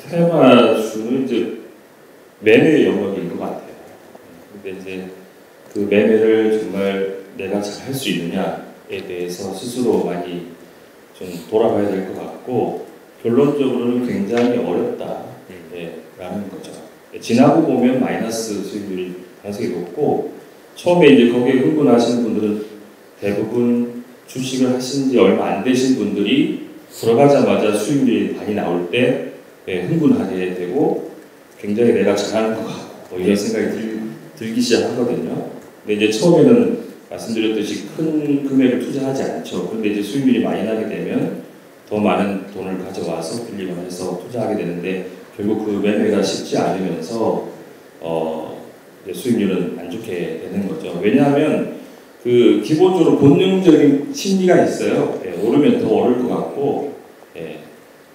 테마주는 이제 매매 영역인 것 같아요. 근데 이제 그 매매를 정말 내가 잘 할 수 있느냐에 대해서 스스로 많이 좀 돌아봐야 될 것 같고, 결론적으로는 굉장히 어렵다 라는 거죠. 지나고 보면 마이너스 수익률이 가능성이 높고, 처음에 이제 거기에 흥분하시는 분들은 대부분 주식을 하신 지 얼마 안 되신 분들이 들어가자마자 수익률이 많이 나올 때 흥분하게 되고, 굉장히 내가 잘하는 것 같고 이런 생각이 들기 시작하거든요. 근데 이제 처음에는 말씀드렸듯이 큰 금액을 투자하지 않죠. 그런데 이제 수익률이 많이 나게 되면 더 많은 돈을 가져와서 빌리거나 해서 투자하게 되는데, 결국 그 매매가 쉽지 않으면서 수익률은 안 좋게 되는 거죠. 왜냐하면 그 기본적으로 본능적인 심리가 있어요. 오르면 더 오를 것 같고,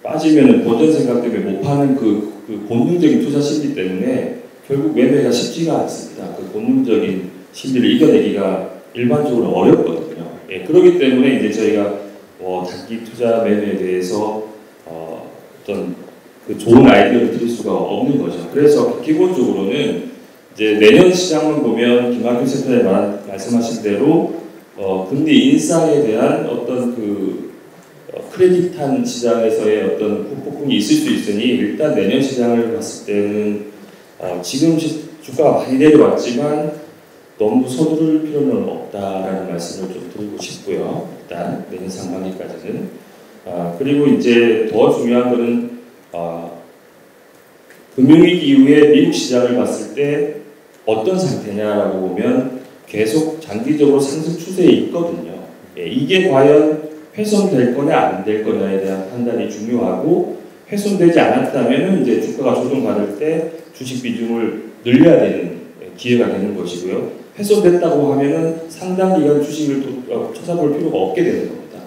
빠지면 본전 생각 때문에 못 파는 그 본능적인 투자 심리 때문에 결국 매매가 쉽지가 않습니다. 그 본능적인 심리를 이겨내기가 일반적으로 어렵거든요. 그렇기 때문에 이제 저희가 단기 투자 매매에 대해서 어떤 그 좋은 아이디어를 드릴 수가 없는 거죠. 그래서 기본적으로는 이제 내년 시장을 보면 김학균 센터장이 말씀하신 대로 금리 인상에 대한 어떤 그 크레딧한 시장에서의 어떤 폭풍이 있을 수 있으니, 일단 내년 시장을 봤을 때는 지금 주가가 많이 내려왔지만 너무 서두를 필요는 없다라는 말씀을 좀 드리고 싶고요. 일단 내년 상반기까지는. 그리고 이제 더 중요한 거는 금융위기 이후에 미국 시장을 봤을 때 어떤 상태냐라고 보면 계속 장기적으로 상승 추세에 있거든요. 이게 과연 훼손될 거냐 안 될 거냐에 대한 판단이 중요하고, 훼손되지 않았다면 이제 주가가 조정받을 때 주식 비중을 늘려야 되는 기회가 되는 것이고요. 훼손됐다고 하면은 상당 기간 주식을 찾아볼 필요가 없게 되는 겁니다.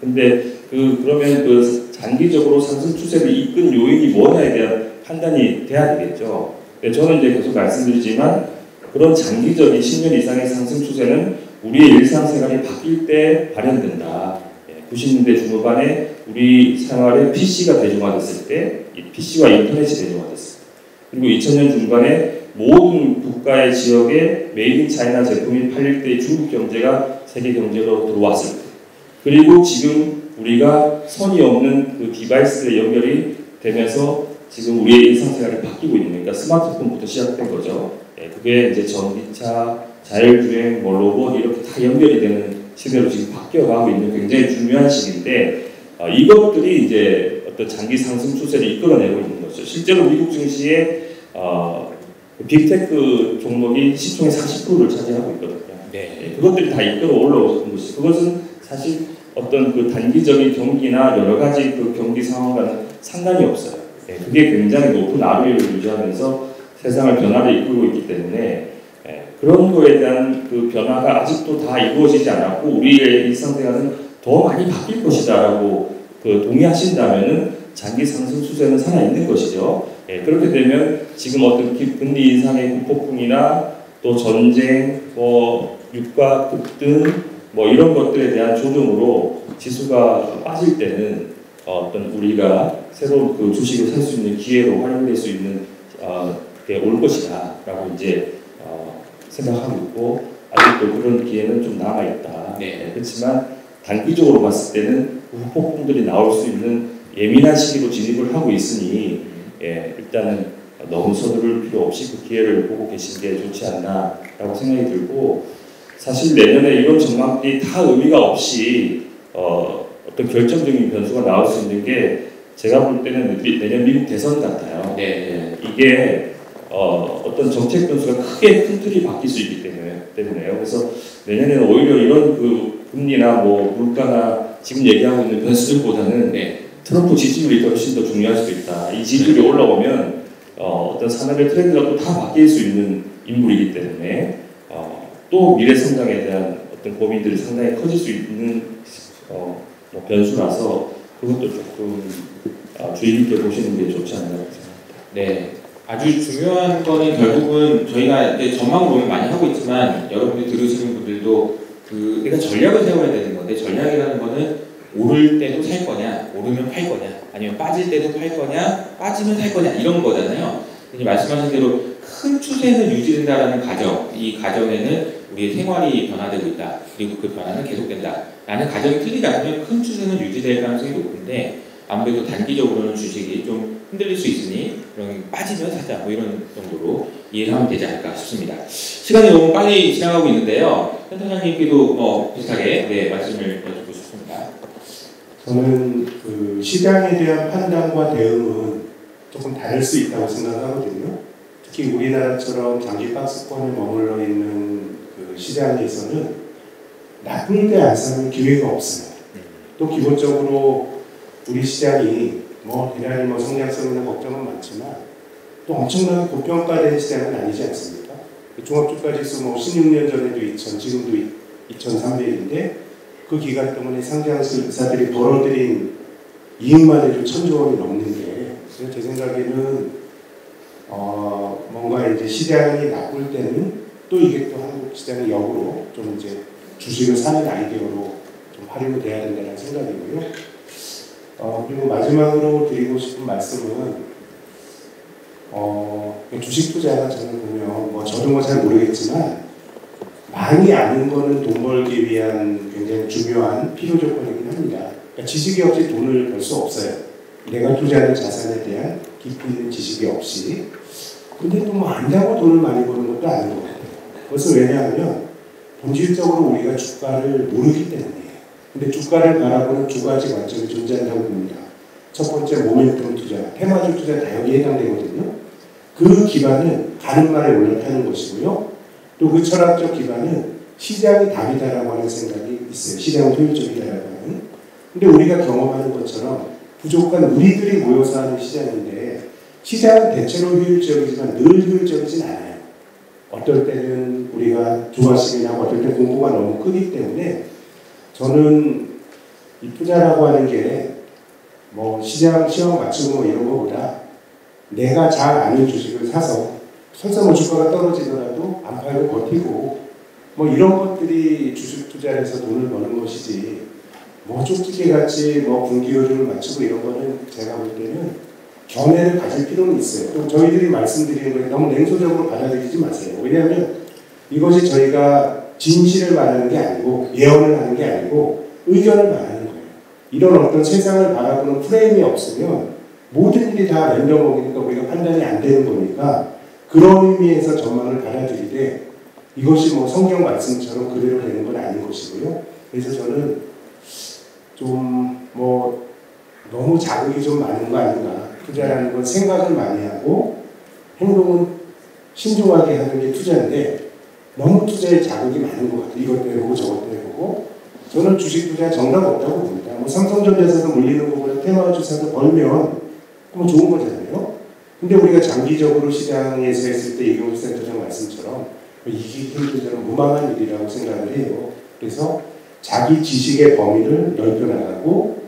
근데 그러면 그 장기적으로 상승 추세를 이끈 요인이 뭐냐에 대한 판단이 돼야 되겠죠. 저는 이제 계속 말씀드리지만, 그런 장기적인 10년 이상의 상승 추세는 우리의 일상생활이 바뀔 때 발현된다. 90년대 중후반에 우리 생활에 PC가 대중화됐을 때, 이 PC와 인터넷이 대중화됐습니다. 그리고 2000년 중반에 모든 국가의 지역에 메이드 인 차이나 제품이 팔릴 때 중국 경제가 세계 경제로 들어왔을 때, 그리고 지금 우리가 선이 없는 그 디바이스에 연결이 되면서 지금 우리의 일상생활이 바뀌고 있는, 그러니까 스마트폰부터 시작된 거죠. 그게 이제 전기차, 자율주행, 로봇 이렇게 다 연결이 되는 시대로 지금 바뀌어가고 있는 굉장히 중요한 시기인데, 이것들이 이제 어떤 장기 상승 추세를 이끌어내고 있는 거죠. 실제로 미국 증시에 빅테크 종목이 시총의 40%를 차지하고 있거든요. 그것들이 다 이끌어 올라오는 것이, 그것은 사실 어떤 그 단기적인 경기나 여러 가지 그 경기 상황과는 상관이 없어요. 그게 굉장히 높은 ROE를 유지하면서 세상을 변화를 이끌고 있기 때문에, 그런 거에 대한 그 변화가 아직도 다 이루어지지 않았고 우리의 일상생활은 더 많이 바뀔 것이다라고 동의하신다면은 장기 상승 추세는 살아있는 것이죠. 그렇게 되면 지금 어떤 금리 인상의 후폭풍이나 또 전쟁, 유가 급등 이런 것들에 대한 조정으로 지수가 빠질 때는 어떤 우리가 새로운 그 주식을 살 수 있는 기회로 활용될 수 있는 게 올 것이다라고 이제 생각하고 있고, 아직도 그런 기회는 좀 남아 있다. 그렇지만 단기적으로 봤을 때는 후폭풍들이 나올 수 있는 예민한 시기로 진입을 하고 있으니 일단은 너무 서두를 필요 없이 그 기회를 보고 계신 게 좋지 않나라고 생각이 들고, 사실 내년에 이런 전망들이 다 의미가 없이 어떤 결정적인 변수가 나올 수 있는 게, 제가 볼 때는 내년 미국 대선 같아요. 이게 어떤 정책 변수가 크게 큰 틀이 바뀔 수 있기 때문에요. 그래서 내년에는 오히려 이런 그 금리나 물가나 지금 얘기하고 있는 변수들보다는 트럼프 지지율이 훨씬 더 중요할 수도 있다. 이 지지율이 올라오면 어떤 산업의 트렌드가 또 다 바뀔 수 있는 인물이기 때문에 또 미래 성장에 대한 어떤 고민들이 상당히 커질 수 있는 변수라서 그것도 조금 주의 깊게 보시는 게 좋지 않나 생각합니다. 아주 중요한 거는 결국은 저희가 이제 전망을 보면 많이 하고 있지만, 여러분들이 들으시는 분들도 우리가 전략을 세워야 되는 건데, 전략이라는 거는 오를 때도 살 거냐, 오르면 팔 거냐, 아니면 빠질 때도 팔 거냐, 빠지면 살 거냐, 이런 거잖아요. 이제 말씀하신 대로 큰 추세는 유지된다라는 가정, 이 가정에는 우리의 생활이 변화되고 있다. 그리고 그 변화는 계속된다. 라는 가정이 틀리지 않으면 큰 추세는 유지될 가능성이 높은데 아무래도 단기적으로는 주식이 좀 흔들릴 수 있으니 그런 빠지면 사자 뭐 이런 정도로 이해를 하면 되지 않을까 싶습니다. 시간이 너무 빨리 지나가고 있는데요. 현 사장님께도 비슷하게 네, 말씀을 여쭙고 싶습니다. 저는 그 시장에 대한 판단과 대응은 조금 다를 수 있다고 생각하거든요. 특히 우리나라처럼 장기 박스권에 머물러 있는 그 시장에서는 나쁠 때 안 사면 기회가 없어요. 또 기본적으로 우리 시장이 대단히 성장성 있는 걱정은 많지만 또 엄청나게 고평가된 시장은 아니지 않습니까? 종합주가지수 16년 전에도 2000, 지금도 2300인데 그 기간 동안에 상장사들이 벌어들인 이익만 해도 1000조 원이 넘는데 그래서 제 생각에는 뭔가 이제 시장이 나쁠 때는 또 이게 또 한국 시장의 역으로 좀 이제 주식을 사는 아이디어로 좀 활용이 돼야 된다는 생각이고요. 그리고 마지막으로 드리고 싶은 말씀은 주식 투자가 저는 보면 저도 잘 모르겠지만 많이 아는 거는 돈 벌기 위한 굉장히 중요한 필요 조건이긴 합니다. 그러니까 지식이 없이 돈을 벌 수 없어요. 내가 투자하는 자산에 대한 깊이 있는 지식이 없이. 근데 또 안다고 돈을 많이 버는 것도 아닌 것 같아요. 그것은 왜냐하면 본질적으로 우리가 주가를 모르기 때문이에요. 근데 주가를 바라보는 두 가지 관점이 존재한다고 봅니다. 첫 번째 모멘텀 투자, 테마주 투자 다 여기에 해당되거든요. 그 기반은 가는 말에 올라타는 것이고요. 또 그 철학적 기반은 시장이 답이다라고 하는 생각이 있어요. 시장은 효율적이다라고 하는. 근데 우리가 경험하는 것처럼 부족한 우리들이 모여서 하는 시장인데 시장은 대체로 효율적이지만 늘 효율적이진 않아요. 어떨 때는 우리가 조화식이나 어떨 때 공고가 너무 크기 때문에 저는 이 투자라고 하는 게 시장 시황 맞추고 이런 거보다 내가 잘 아는 주식을 사서 설사 주가가 떨어지더라도 안 팔고 버티고 이런 것들이 주식 투자를 해서 돈을 버는 것이지 쪽지게 같이 분기 효율을 맞추고 이런 거는 제가 볼 때는 견해를 가질 필요는 있어요. 또 저희들이 말씀드리는 거에 너무 냉소적으로 받아들이지 마세요. 왜냐하면 이것이 저희가 진실을 말하는 게 아니고 예언을 하는 게 아니고 의견을 말하는 거예요. 이런 어떤 세상을 바라보는 프레임이 없으면 모든 일이 다 랜덤이니까 우리가 판단이 안 되는 거니까 그런 의미에서 전망을 받아들이되 이것이 성경 말씀처럼 그대로 되는 건 아닌 것이고요. 그래서 저는 좀 너무 자극이 좀 많은 거 아닌가. 투자라는 건 생각을 많이 하고 행동은 신중하게 하는 게 투자인데 너무 투자에 자극이 많은 것 같아요. 이것도 해보고 저것도 해보고. 저는 주식 투자 정답 없다고 봅니다. 삼성전자에서 물리는 거보다 테마주 사서 벌면 좋은 거잖아요. 근데 우리가 장기적으로 시장에서 했을 때 이경수 센터장 말씀처럼 이게 힘들면 무망한 일이라고 생각을 해요. 그래서 자기 지식의 범위를 넓혀나가고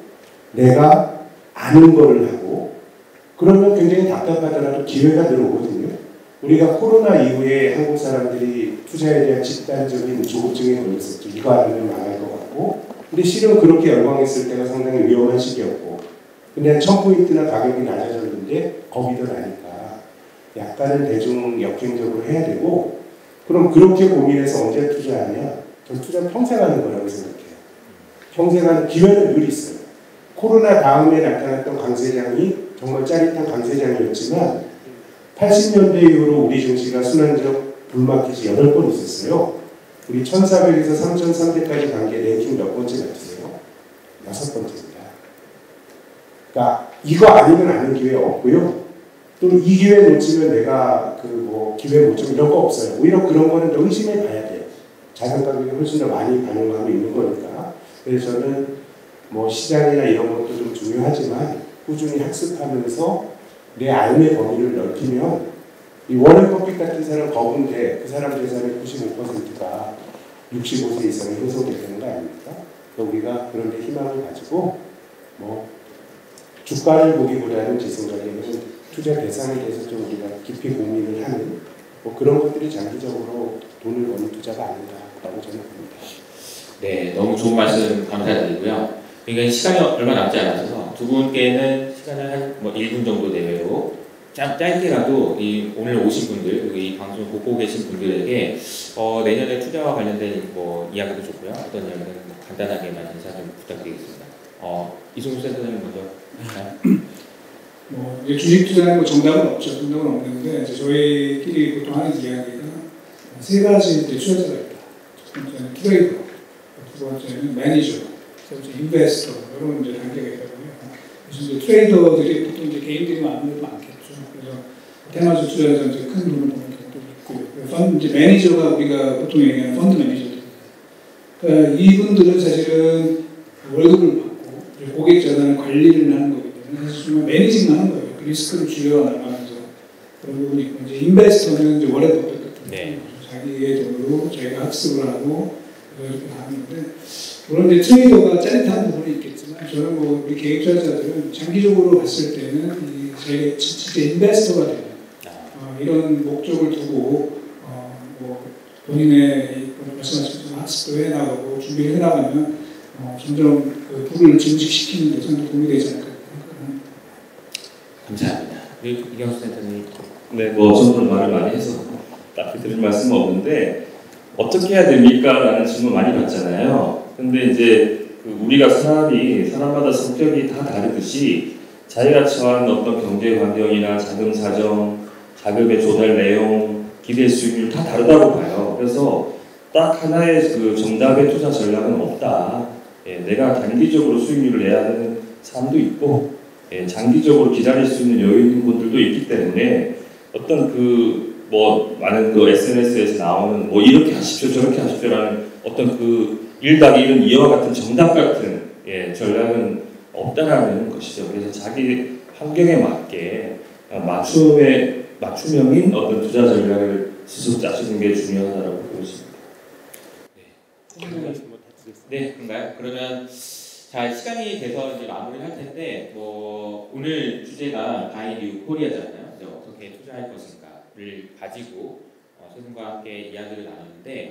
내가 아는 거를 하고 그러면 굉장히 답답하더라도 기회가 들어오거든요. 우리가 코로나 이후에 한국 사람들이 투자에 대한 집단적인 조급증에 걸렸었죠. 이거 하면 망할 것 같고. 근데 실은 그렇게 열광했을 때가 상당히 위험한 시기였고 그냥 1000포인트나 가격이 낮아졌는데 겁이 더 나니까 약간은 대중 역행적으로 해야 되고 그럼 그렇게 고민해서 언제 투자하냐? 전 투자 평생 하는 거라고 생각해요. 평생 하는 기회는 늘 있어요. 코로나 다음에 나타났던 강세장이 정말 짜릿한 강세장이었지만 80년대 이후로 우리 증시가 순환적 불마켓이 8번 있었어요. 우리 1400에서 3300까지 간 게 랭킹 몇 번째 같으세요? 6번째입니다. 그러니까 이거 아니면 아는 기회 없고요. 또 이 기회 놓치면 내가 기회 못 좀 이런 거 없어요. 오히려 그런 거는 좀 의심해 봐야 돼요. 자산 가격이 훨씬 더 많이 반영하고 있는 거니까. 그래서 저는 시장이나 이런 것도 좀 중요하지만 꾸준히 학습하면서 내 알의 범위를 넓히면 이 워렌 버핏 같은 사람 거부인데 그 사람 재산의 95%가 65세 이상의 효소가 되는 거 아닙니까? 그러니까 우리가 그런 데 희망을 가지고 주가를 보기보다는 제 생각에는 투자 대상에 대해서 좀 우리가 깊이 고민을 하는 그런 것들이 장기적으로 돈을 버는 투자가 아닌가라고 저는 봅니다. 네, 너무 좋은 말씀 감사드리고요. 그러니까 시간이 얼마 남지 않아서 두 분께는 시간을 한 1분 정도 내외로 짧게라도 이 오늘 오신 분들 그리고 이 방송 보고 계신 분들에게 내년에 투자와 관련된 뭐 이야기도 좋고요. 어떤 이야기는 간단하게만 인사 좀 부탁드리겠습니다. 이승우 센터장님 먼저 하시나요? 뭐 이제 주식 투자는 뭐 정답은 없죠. 정답은 없는데 이제 저희끼리 보통 하는 이야기가 세 가지 이제 투자자가 있다. 첫 번째는 트레이더, 두 번째는 매니저, 세 번째 인베스터 이런 이제 단계가 있거든요. 그래서 이제 트레이더들이 보통 이제 개인들이 많겠죠. 그래서 테마주 투자자 이제 큰 돈을 버는 경우도 있고, 이제 매니저가 우리가 보통 얘기하는 펀드 매니저들. 그러니까 이분들은 사실은 월급을 받고 고객 자산을 관리를 하는 거기 때문에 사실 정말 매니징을 하는 거예요. 리스크를 줄여나가면서 그런 부분이 있고, 이제 인베스터는 이제 워렌 버핏 같은 네. 자기의 돈으로 자기가 학습을 하고 이렇게 하는데, 물론 이제 트레이더가 짜릿한 부분이 있겠지만 저는 뭐 우리 개인 투자자들은 장기적으로 봤을 때는 제 진짜 인베스터가 되는 이런 목적을 두고 뭐 본인의 말씀하신 학습도 해나가고 준비를 해나가면 점점 그 부를 증식시키는 데 상당히 도움이 되지 않을까 생각합니다. 감사합니다. 우리 이경수 센터님. 네, 뭐 저는 말을 많이 해서 딱히 드릴 말씀은 없는데 어떻게 해야 됩니까? 라는 질문 많이 받잖아요. 근데 이제 우리가 사람마다 성격이 다 다르듯이 자기가 처한 어떤 경제 환경이나 자금 사정, 자금의 조달 내용, 기대 수익률 다 다르다고 봐요. 그래서 딱 하나의 그 정답의 투자 전략은 없다. 내가 단기적으로 수익률을 내야 하는 사람도 있고, 장기적으로 기다릴 수 있는 여유 있는 분들도 있기 때문에 어떤 많은 SNS에서 나오는 이렇게 하십시오 저렇게 하십시오라는 어떤 그 1박 2일 이와 같은 정답 같은 전략은 없다라는 것이죠. 그래서 자기 환경에 맞게 맞춤형인 어떤 투자 전략을 스스로 짜시는 게 중요하다고 보여집니다. 네, 그런가요? 그러면 자, 시간이 돼서 이제 마무리를 할 텐데 오늘 주제가 바이 뉴 코리아잖아요. 어떻게 투자할 것인가를 가지고 선생님과 함께 이야기를 나눴는데